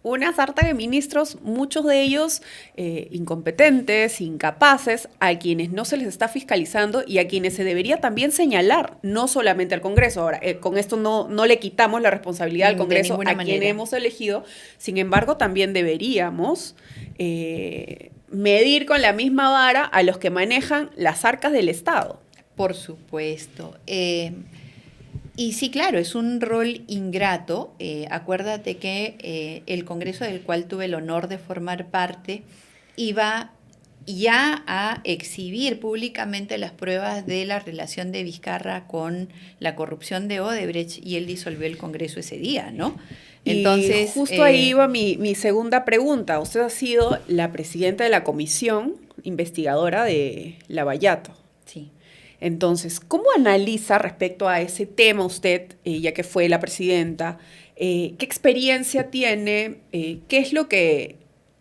una sarta de ministros, muchos de ellos incompetentes, incapaces, a quienes no se les está fiscalizando y a quienes se debería también señalar, no solamente al Congreso. Ahora, con esto no le quitamos la responsabilidad al Congreso a quien hemos elegido, sin embargo, también deberíamos medir con la misma vara a los que manejan las arcas del Estado.
Por supuesto. Y sí, claro, es un rol ingrato. Acuérdate que el Congreso del cual tuve el honor de formar parte iba ya a exhibir públicamente las pruebas de la relación de Vizcarra con la corrupción de Odebrecht y él disolvió el Congreso ese día, ¿no?
Entonces, y justo ahí iba mi segunda pregunta. Usted ha sido la presidenta de la comisión investigadora de Lavallato.
Sí.
Entonces, ¿cómo analiza respecto a ese tema usted, ya que fue la presidenta? ¿Qué experiencia tiene? ¿Qué es lo que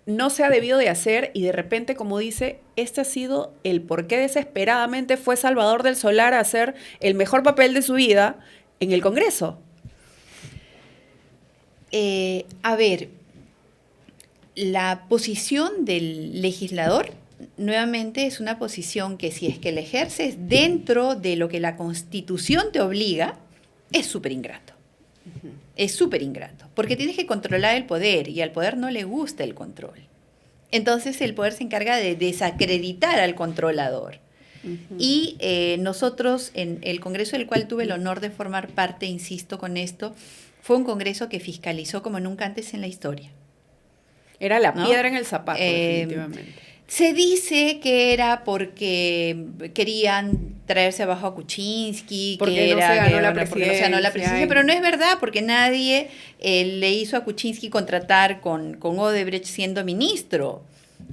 no se ha debido de hacer? Y de repente, como dice, este ha sido el por qué desesperadamente fue Salvador del Solar a hacer el mejor papel de su vida en el Congreso.
A ver, la posición del legislador nuevamente es una posición que si es que la ejerces dentro de lo que la Constitución te obliga, es súper ingrato. Uh-huh. Es súper ingrato, porque tienes que controlar el poder y al poder no le gusta el control. Entonces el poder se encarga de desacreditar al controlador. Uh-huh. Y nosotros, en el Congreso del cual tuve el honor de formar parte, insisto con esto, fue un Congreso que fiscalizó como nunca antes en la historia.
Era la piedra en el zapato, definitivamente.
Se dice que era porque querían traerse abajo a Kuczynski,
porque
que
no
era,
se ganó la
porque no se ganó la presidencia, pero no es verdad, porque nadie le hizo a Kuczynski contratar con Odebrecht siendo ministro.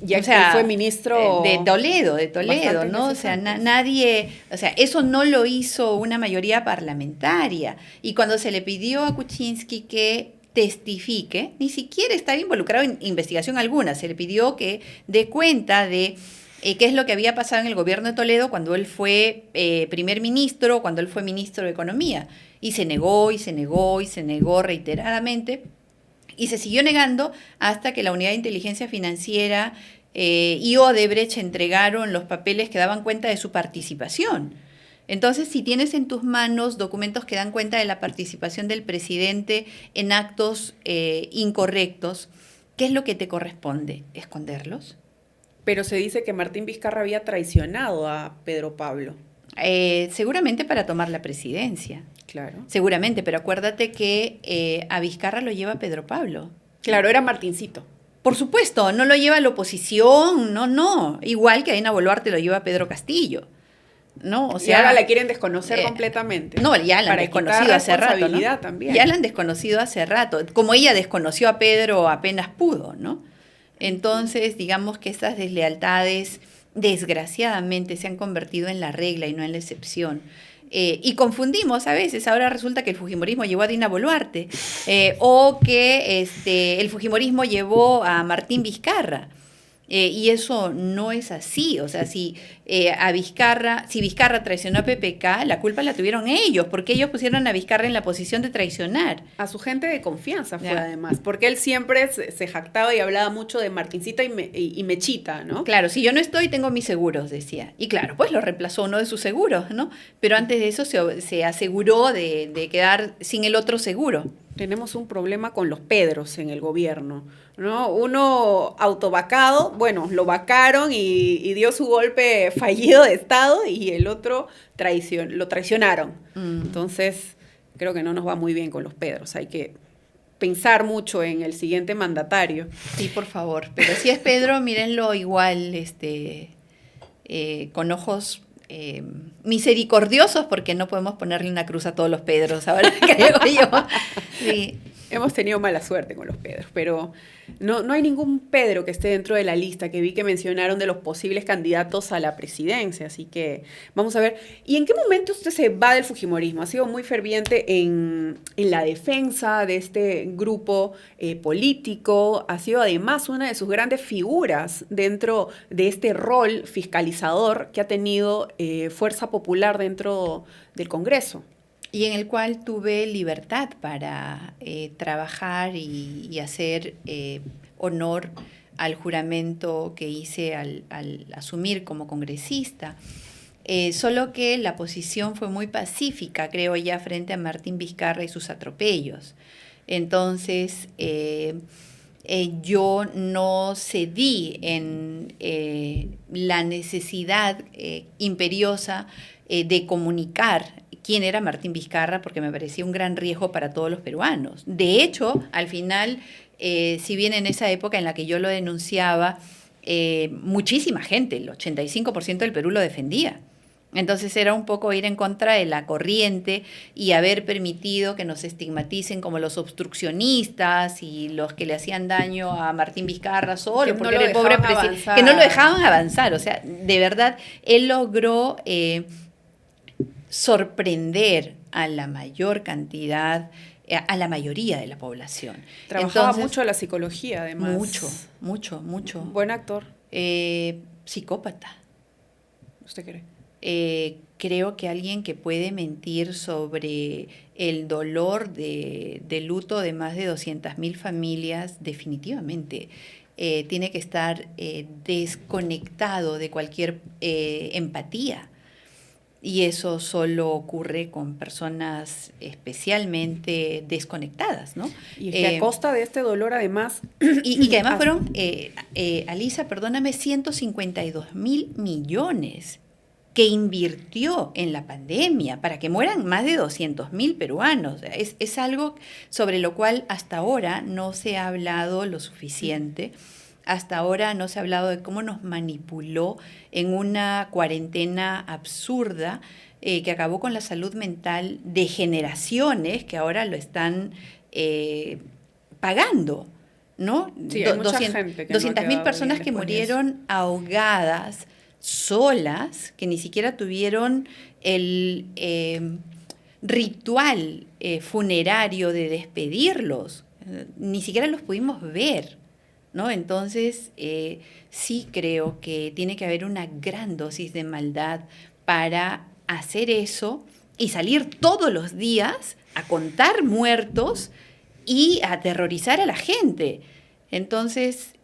Ya o sea, él fue ministro
de Toledo, ¿no? O sea, nadie, o sea, eso no lo hizo una mayoría parlamentaria. Y cuando se le pidió a Kuczynski que testifique, ni siquiera estaba involucrado en investigación alguna, se le pidió que dé cuenta de qué es lo que había pasado en el gobierno de Toledo cuando él fue primer ministro, cuando él fue ministro de Economía, y se negó, y se negó, y se negó reiteradamente, y se siguió negando hasta que la Unidad de Inteligencia Financiera y Odebrecht entregaron los papeles que daban cuenta de su participación. Entonces, si tienes en tus manos documentos que dan cuenta de la participación del presidente en actos incorrectos, ¿qué es lo que te corresponde? ¿Esconderlos?
Pero se dice que Martín Vizcarra había traicionado a Pedro Pablo.
Seguramente para tomar la presidencia.
Claro.
Seguramente, pero acuérdate que a Vizcarra lo lleva Pedro Pablo.
Claro, era Martincito.
Por supuesto, no lo lleva la oposición, no. Igual que a Dina Boluarte lo lleva Pedro Castillo. ¿No? O sea,
y ahora la quieren desconocer completamente.
No, ya la han desconocido hace rato, ¿no?
También.
Ya la han desconocido hace rato, como ella desconoció a Pedro apenas pudo, ¿no? Entonces, digamos que estas deslealtades, desgraciadamente, se han convertido en la regla y no en la excepción. Y confundimos a veces, ahora resulta que el fujimorismo llevó a Dina Boluarte, o que el fujimorismo llevó a Martín Vizcarra. Y eso no es así. O sea, si Vizcarra traicionó a PPK, la culpa la tuvieron ellos, porque ellos pusieron a Vizcarra en la posición de traicionar.
A su gente de confianza fue, además, porque él siempre se jactaba y hablaba mucho de Martincita y Mechita, ¿no?
Claro, si yo no estoy, tengo mis seguros, decía. Y claro, pues lo reemplazó uno de sus seguros, ¿no? Pero antes de eso se aseguró de quedar sin el otro seguro.
tenemos un problema con los Pedros en el gobierno, ¿no? Uno autovacado, bueno, lo vacaron y dio su golpe fallido de Estado, y el otro lo traicionaron. Entonces, creo que no nos va muy bien con los Pedros. Hay que pensar mucho en el siguiente mandatario.
Sí, por favor. Pero si es Pedro, mírenlo igual, con ojos misericordiosos, porque no podemos ponerle una cruz a todos los Pedros, ahora creo yo. Sí.
Hemos tenido mala suerte con los Pedros, pero no hay ningún Pedro que esté dentro de la lista que vi que mencionaron de los posibles candidatos a la presidencia, así que vamos a ver. ¿Y en qué momento usted se va del fujimorismo? Ha sido muy ferviente en la defensa de este grupo político, ha sido además una de sus grandes figuras dentro de este rol fiscalizador que ha tenido fuerza popular dentro del Congreso.
Y en el cual tuve libertad para trabajar y hacer honor al juramento que hice al asumir como congresista. Solo que la posición fue muy pacífica, creo ya, frente a Martín Vizcarra y sus atropellos. Entonces, yo no cedí en la necesidad imperiosa de comunicar quién era Martín Vizcarra, porque me parecía un gran riesgo para todos los peruanos. De hecho, al final, si bien en esa época en la que yo lo denunciaba, muchísima gente, el 85% del Perú lo defendía. Entonces era un poco ir en contra de la corriente y haber permitido que nos estigmaticen como los obstruccionistas y los que le hacían daño a Martín Vizcarra solo, porque era el pobre presidente, que no lo dejaban avanzar. O sea, de verdad, él logró sorprender a la mayor cantidad, a la mayoría de la población.
Trabajaba mucho la psicología, además.
Mucho.
Buen actor.
Psicópata.
¿Usted cree?
Creo que alguien que puede mentir sobre el dolor de luto de más de 200.000 familias, definitivamente tiene que estar desconectado de cualquier empatía. Y eso solo ocurre con personas especialmente desconectadas, ¿no?
Y que a costa de este dolor, además...
Y que además fueron, Alisa, perdóname, 152.000 millones que invirtió en la pandemia para que mueran más de 200.000 peruanos. Es algo sobre lo cual hasta ahora no se ha hablado lo suficiente. Hasta ahora no se ha hablado de cómo nos manipuló en una cuarentena absurda que acabó con la salud mental de generaciones que ahora lo están pagando, ¿no?
Sí, hay mucha gente que
200.000 personas que murieron ahogadas, solas, que ni siquiera tuvieron el ritual funerario de despedirlos, ni siquiera los pudimos ver, ¿no? Entonces, sí creo que tiene que haber una gran dosis de maldad para hacer eso y salir todos los días a contar muertos y a aterrorizar a la gente. Entonces...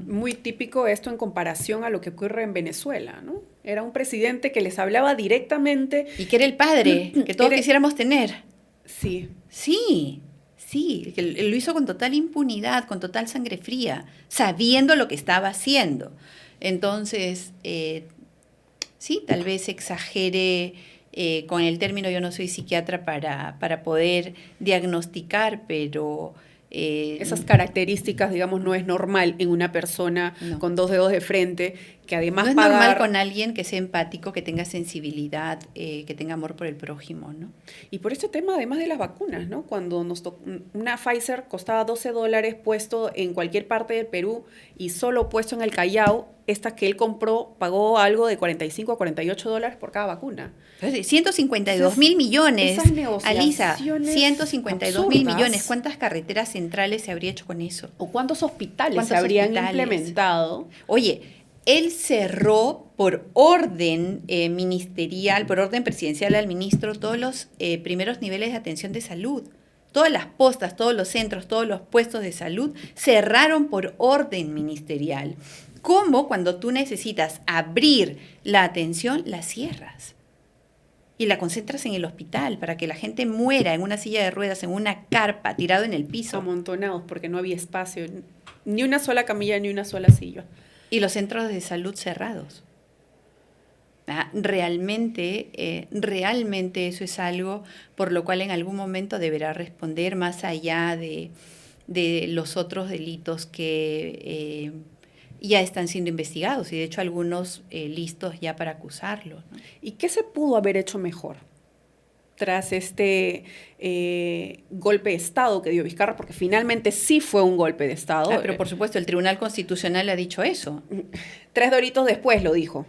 muy típico esto en comparación a lo que ocurre en Venezuela, ¿no? Era un presidente que les hablaba directamente.
Y que era el padre que todos quisiéramos tener.
Sí.
Sí, que lo hizo con total impunidad, con total sangre fría, sabiendo lo que estaba haciendo. Entonces, sí, tal vez exagere con el término, yo no soy psiquiatra para poder diagnosticar, pero...
esas características, digamos, no es normal en una persona con dos dedos de frente, que además
no es normal con alguien que sea empático, que tenga sensibilidad, que tenga amor por el prójimo, ¿no?
Y por este tema, además de las vacunas, ¿no? Cuando una Pfizer costaba $12 puesto en cualquier parte del Perú y solo puesto en el Callao, esta que él compró pagó algo de $45 a $48 por cada vacuna.
152.000 millones, Alisa, 152.000
absurdas.
millones. ¿Cuántas carreteras centrales se habría hecho con eso?
¿O cuántos hospitales se habrían implementado?
Oye, él cerró por orden ministerial, por orden presidencial al ministro, todos los primeros niveles de atención de salud. Todas las postas, todos los centros, todos los puestos de salud cerraron por orden ministerial. ¿Cómo cuando tú necesitas abrir la atención, la cierras? y la concentras en el hospital para que la gente muera en una silla de ruedas, en una carpa, tirado en el piso.
Amontonados porque no había espacio, ni una sola camilla, ni una sola silla.
Y los centros de salud cerrados. Realmente eso es algo por lo cual en algún momento deberá responder, más allá de los otros delitos que ya están siendo investigados y de hecho algunos listos ya para acusarlo, ¿no?
¿Y qué se pudo haber hecho mejor tras este golpe de Estado que dio Vizcarra? Porque finalmente sí fue un golpe de Estado.
Pero por supuesto, el Tribunal Constitucional ha dicho eso.
3 doritos después lo dijo.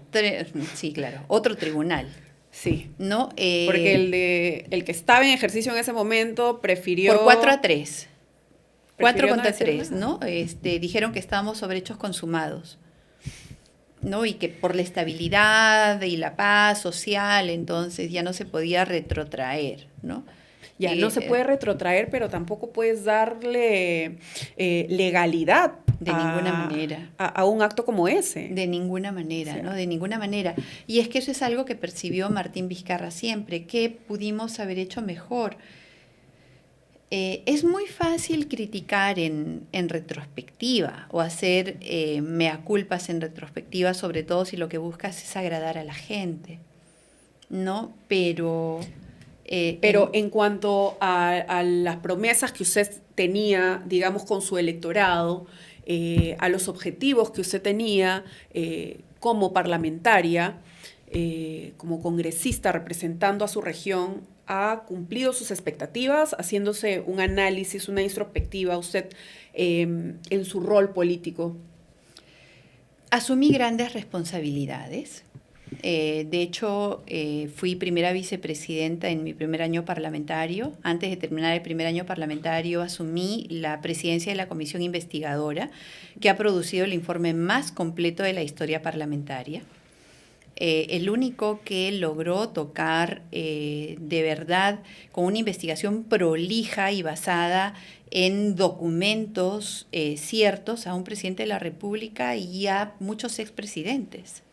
Sí, claro. Otro tribunal.
Sí.
¿No?
Porque el que estaba en ejercicio en ese momento prefirió...
Por 4-3. 4
no
contra 3, ¿no? Dijeron que estábamos sobre hechos consumados, ¿no? Y que por la estabilidad y la paz social, entonces ya no se podía retrotraer, ¿no?
Ya no se puede retrotraer, pero tampoco puedes darle legalidad
de ninguna manera
a un acto como ese.
De ninguna manera, sí. ¿No? De ninguna manera. Y es que eso es algo que percibió Martín Vizcarra siempre, que pudimos haber hecho mejor. Es muy fácil criticar en retrospectiva o hacer mea culpas en retrospectiva, sobre todo si lo que buscas es agradar a la gente, ¿no? Pero
en cuanto a las promesas que usted tenía, digamos, con su electorado, a los objetivos que usted tenía como parlamentaria, como congresista representando a su región, ¿ha cumplido sus expectativas, haciéndose un análisis, una introspectiva usted en su rol político?
Asumí grandes responsabilidades. De hecho, fui primera vicepresidenta en mi primer año parlamentario. Antes de terminar el primer año parlamentario, asumí la presidencia de la comisión investigadora, que ha producido el informe más completo de la historia parlamentaria. El único que logró tocar de verdad con una investigación prolija y basada en documentos ciertos a un presidente de la República y a muchos expresidentes.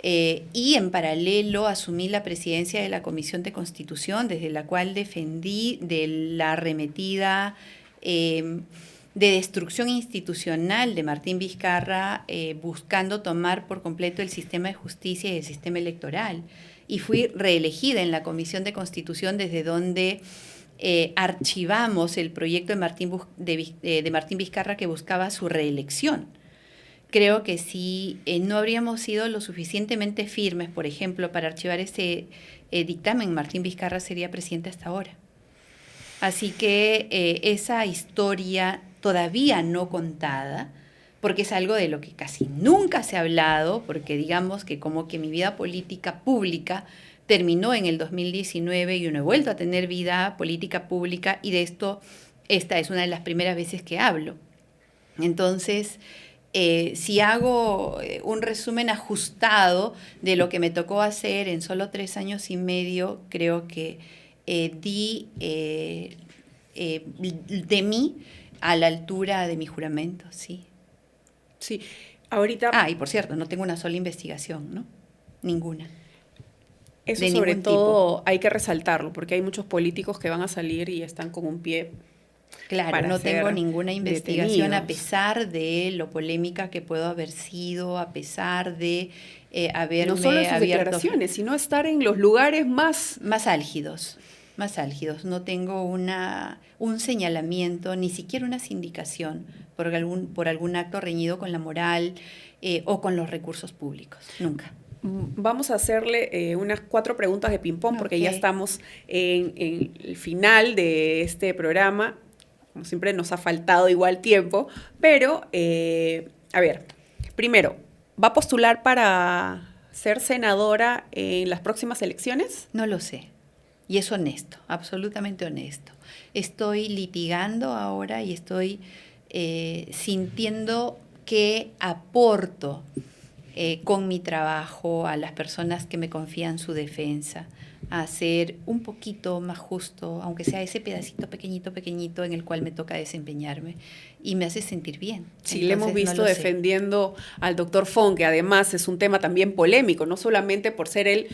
Y en paralelo asumí la presidencia de la Comisión de Constitución, desde la cual defendí de la arremetida de destrucción institucional de Martín Vizcarra, buscando tomar por completo el sistema de justicia y el sistema electoral. Y fui reelegida en la Comisión de Constitución, desde donde archivamos el proyecto de Martín Vizcarra que buscaba su reelección. Creo que si no habríamos sido lo suficientemente firmes, por ejemplo, para archivar ese dictamen, Martín Vizcarra sería presidente hasta ahora. Así que esa historia todavía no contada, porque es algo de lo que casi nunca se ha hablado, porque digamos que como que mi vida política pública terminó en el 2019 y yo no he vuelto a tener vida política pública, y de esto esta es una de las primeras veces que hablo. Entonces, si hago un resumen ajustado de lo que me tocó hacer en solo 3 años y medio, creo que di de mí a la altura de mi juramento, sí.
Sí, ahorita...
y por cierto, no tengo una sola investigación, ¿no? Ninguna.
Eso sobre todo hay que resaltarlo, porque hay muchos políticos que van a salir y están con un pie...
Claro, no tengo ninguna investigación
detenidos.
A pesar de lo polémica que puedo haber sido, a pesar de haberme
no solo en sus declaraciones, sino estar en los lugares más
álgidos. No tengo un señalamiento, ni siquiera una sindicación por algún acto reñido con la moral o con los recursos públicos. Nunca.
Vamos a hacerle unas 4 preguntas de ping-pong, porque ya estamos en el final de este programa. Como siempre nos ha faltado igual tiempo, pero a ver, primero, ¿va a postular para ser senadora en las próximas elecciones?
No lo sé. Y es honesto, absolutamente honesto. Estoy litigando ahora y estoy sintiendo que aporto con mi trabajo a las personas que me confían su defensa, a ser un poquito más justo, aunque sea ese pedacito pequeñito en el cual me toca desempeñarme, y me hace sentir bien.
Sí, le hemos visto defendiendo al doctor Fong, que además es un tema también polémico, no solamente por ser él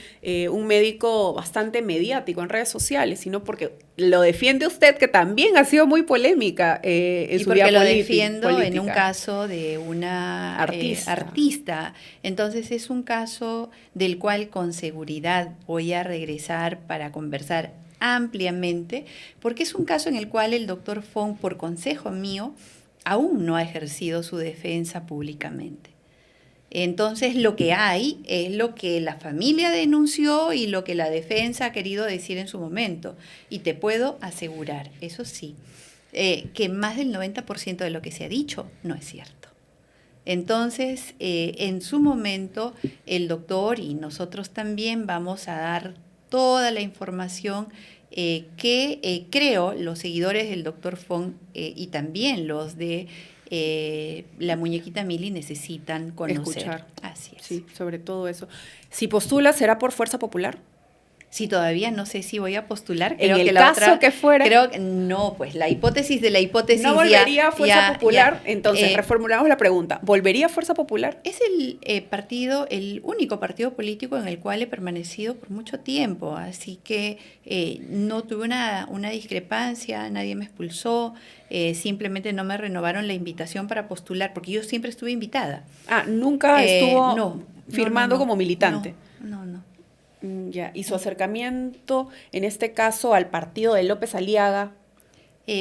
un médico bastante mediático en redes sociales, sino porque lo defiende usted, que también ha sido muy polémica en su vida política. Y porque lo
defiendo en un caso de una artista. Entonces es un caso del cual con seguridad voy a regresar para conversar ampliamente, porque es un caso en el cual el doctor Fong, por consejo mío, aún no ha ejercido su defensa públicamente. Entonces lo que hay es lo que la familia denunció y lo que la defensa ha querido decir en su momento. Y te puedo asegurar, eso sí, que más del 90% de lo que se ha dicho no es cierto. Entonces, en su momento, el doctor y nosotros también vamos a dar toda la información que creo los seguidores del doctor Fong y también los de la muñequita Mili necesitan conocer.
Escuchar.
Así es.
Sí, sobre todo eso. Si postula, ¿será por fuerza popular?
Sí, todavía no sé si voy a postular.
Creo en el caso que fuera.
Creo que no, pues la hipótesis de la hipótesis.
¿No volvería a Fuerza Popular? Entonces, reformulamos la pregunta. ¿Volvería a Fuerza Popular?
Es el único partido político en el cual he permanecido por mucho tiempo. Así que no tuve una discrepancia, nadie me expulsó. Simplemente no me renovaron la invitación para postular, porque yo siempre estuve invitada.
Ah, nunca estuvo firmando como militante.
No.
Ya, y su acercamiento, en este caso, al partido de López Aliaga.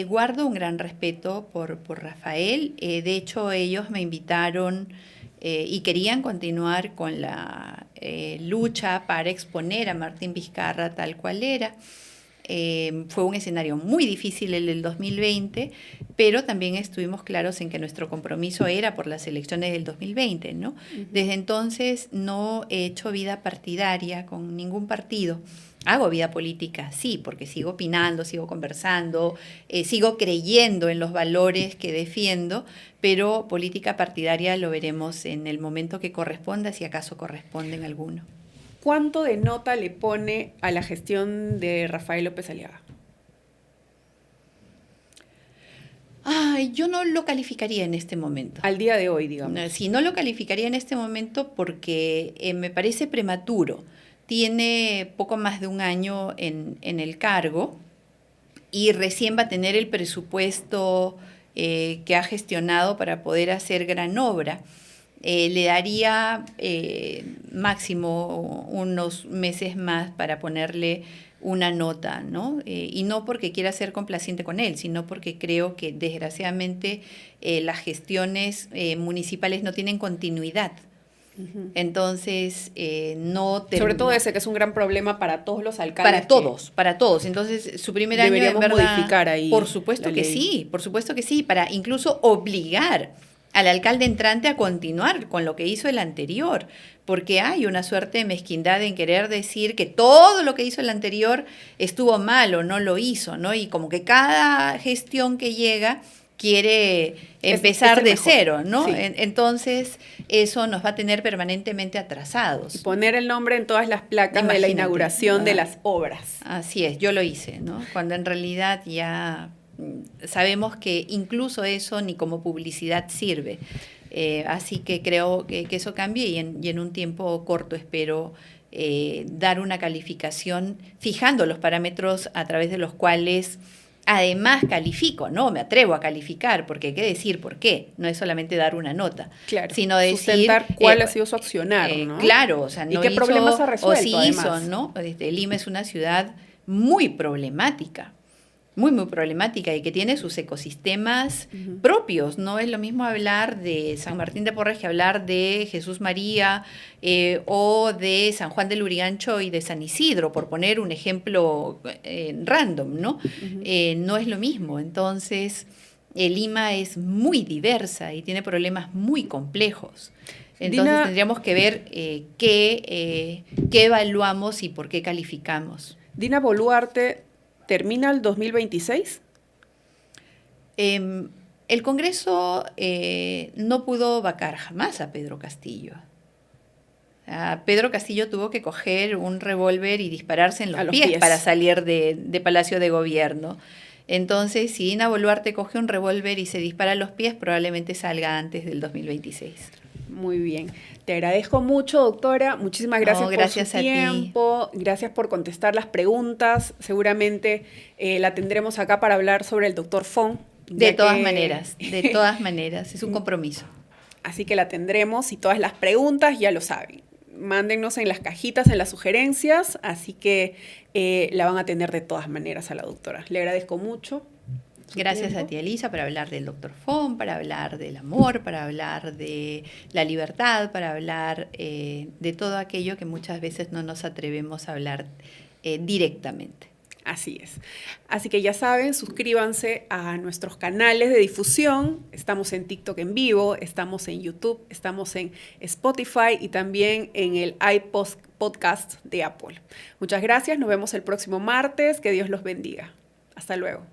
Guardo un gran respeto por Rafael. De hecho, ellos me invitaron y querían continuar con la lucha para exponer a Martín Vizcarra tal cual era. Fue un escenario muy difícil el del 2020, pero también estuvimos claros en que nuestro compromiso era por las elecciones del 2020, ¿no? Desde entonces no he hecho vida partidaria con ningún partido. Hago vida política, sí, porque sigo opinando, sigo conversando, sigo creyendo en los valores que defiendo, pero política partidaria lo veremos en el momento que corresponda, si acaso corresponde en alguno.
¿Cuánto de nota le pone a la gestión de Rafael López Aliaga?
Yo no lo calificaría en este momento.
Al día de hoy, digamos.
Sí, no lo calificaría en este momento porque me parece prematuro. Tiene poco más de un año en el cargo y recién va a tener el presupuesto que ha gestionado para poder hacer gran obra. Le daría máximo unos meses más para ponerle una nota, ¿no? Y no porque quiera ser complaciente con él, sino porque creo que desgraciadamente las gestiones municipales no tienen continuidad. Entonces,
sobre todo ese, que es un gran problema para todos los alcaldes.
Para todos. Entonces, su primer año,
en verdad, modificar ahí.
Por supuesto que sí, para incluso obligar al alcalde entrante a continuar con lo que hizo el anterior, porque hay una suerte de mezquindad en querer decir que todo lo que hizo el anterior estuvo mal o no lo hizo, ¿no? Y como que cada gestión que llega quiere empezar de cero, ¿no? Sí. Entonces, eso nos va a tener permanentemente atrasados.
Y poner el nombre en todas las placas de la inauguración de las obras.
Así es, yo lo hice, ¿no? Cuando en realidad ya sabemos que incluso eso ni como publicidad sirve. Así que creo que eso cambie y en un tiempo corto espero dar una calificación fijando los parámetros a través de los cuales además califico, no me atrevo a calificar, porque hay que decir por qué, no es solamente dar una nota,
claro,
sino decir
sustentar cuál ha sido su accionar, ¿no?
Claro, o sea, no
¿y qué problemas ha resuelto,
o sí hizo, ¿no? Lima es una ciudad muy problemática, muy problemática y que tiene sus ecosistemas propios. No es lo mismo hablar de San Martín de Porres que hablar de Jesús María o de San Juan del Lurigancho y de San Isidro, por poner un ejemplo random, ¿no? No es lo mismo. Entonces, Lima es muy diversa y tiene problemas muy complejos. Entonces, Dina, tendríamos que ver qué evaluamos y por qué calificamos.
Dina Boluarte, ¿termina el 2026?
El Congreso no pudo vacar jamás a Pedro Castillo. Pedro Castillo tuvo que coger un revólver y dispararse en los
los
pies
pies
para salir de Palacio de Gobierno. Entonces, si Dina Boluarte coge un revólver y se dispara a los pies, probablemente salga antes del 2026.
Muy bien. Te agradezco mucho, doctora. Muchísimas gracias,
gracias
por su tiempo. Gracias por contestar las preguntas. Seguramente la tendremos acá para hablar sobre el doctor Fon.
De todas maneras. Es un compromiso.
Así que la tendremos y todas las preguntas ya lo saben. Mándennos en las cajitas, en las sugerencias, así que la van a tener de todas maneras a la doctora. Le agradezco mucho.
Gracias a ti, Elisa, para hablar del doctor Fon, para hablar del amor, para hablar de la libertad, para hablar de todo aquello que muchas veces no nos atrevemos a hablar directamente.
Así es. Así que ya saben, suscríbanse a nuestros canales de difusión. Estamos en TikTok en vivo, estamos en YouTube, estamos en Spotify y también en el iPodcast de Apple. Muchas gracias, nos vemos el próximo martes. Que Dios los bendiga. Hasta luego.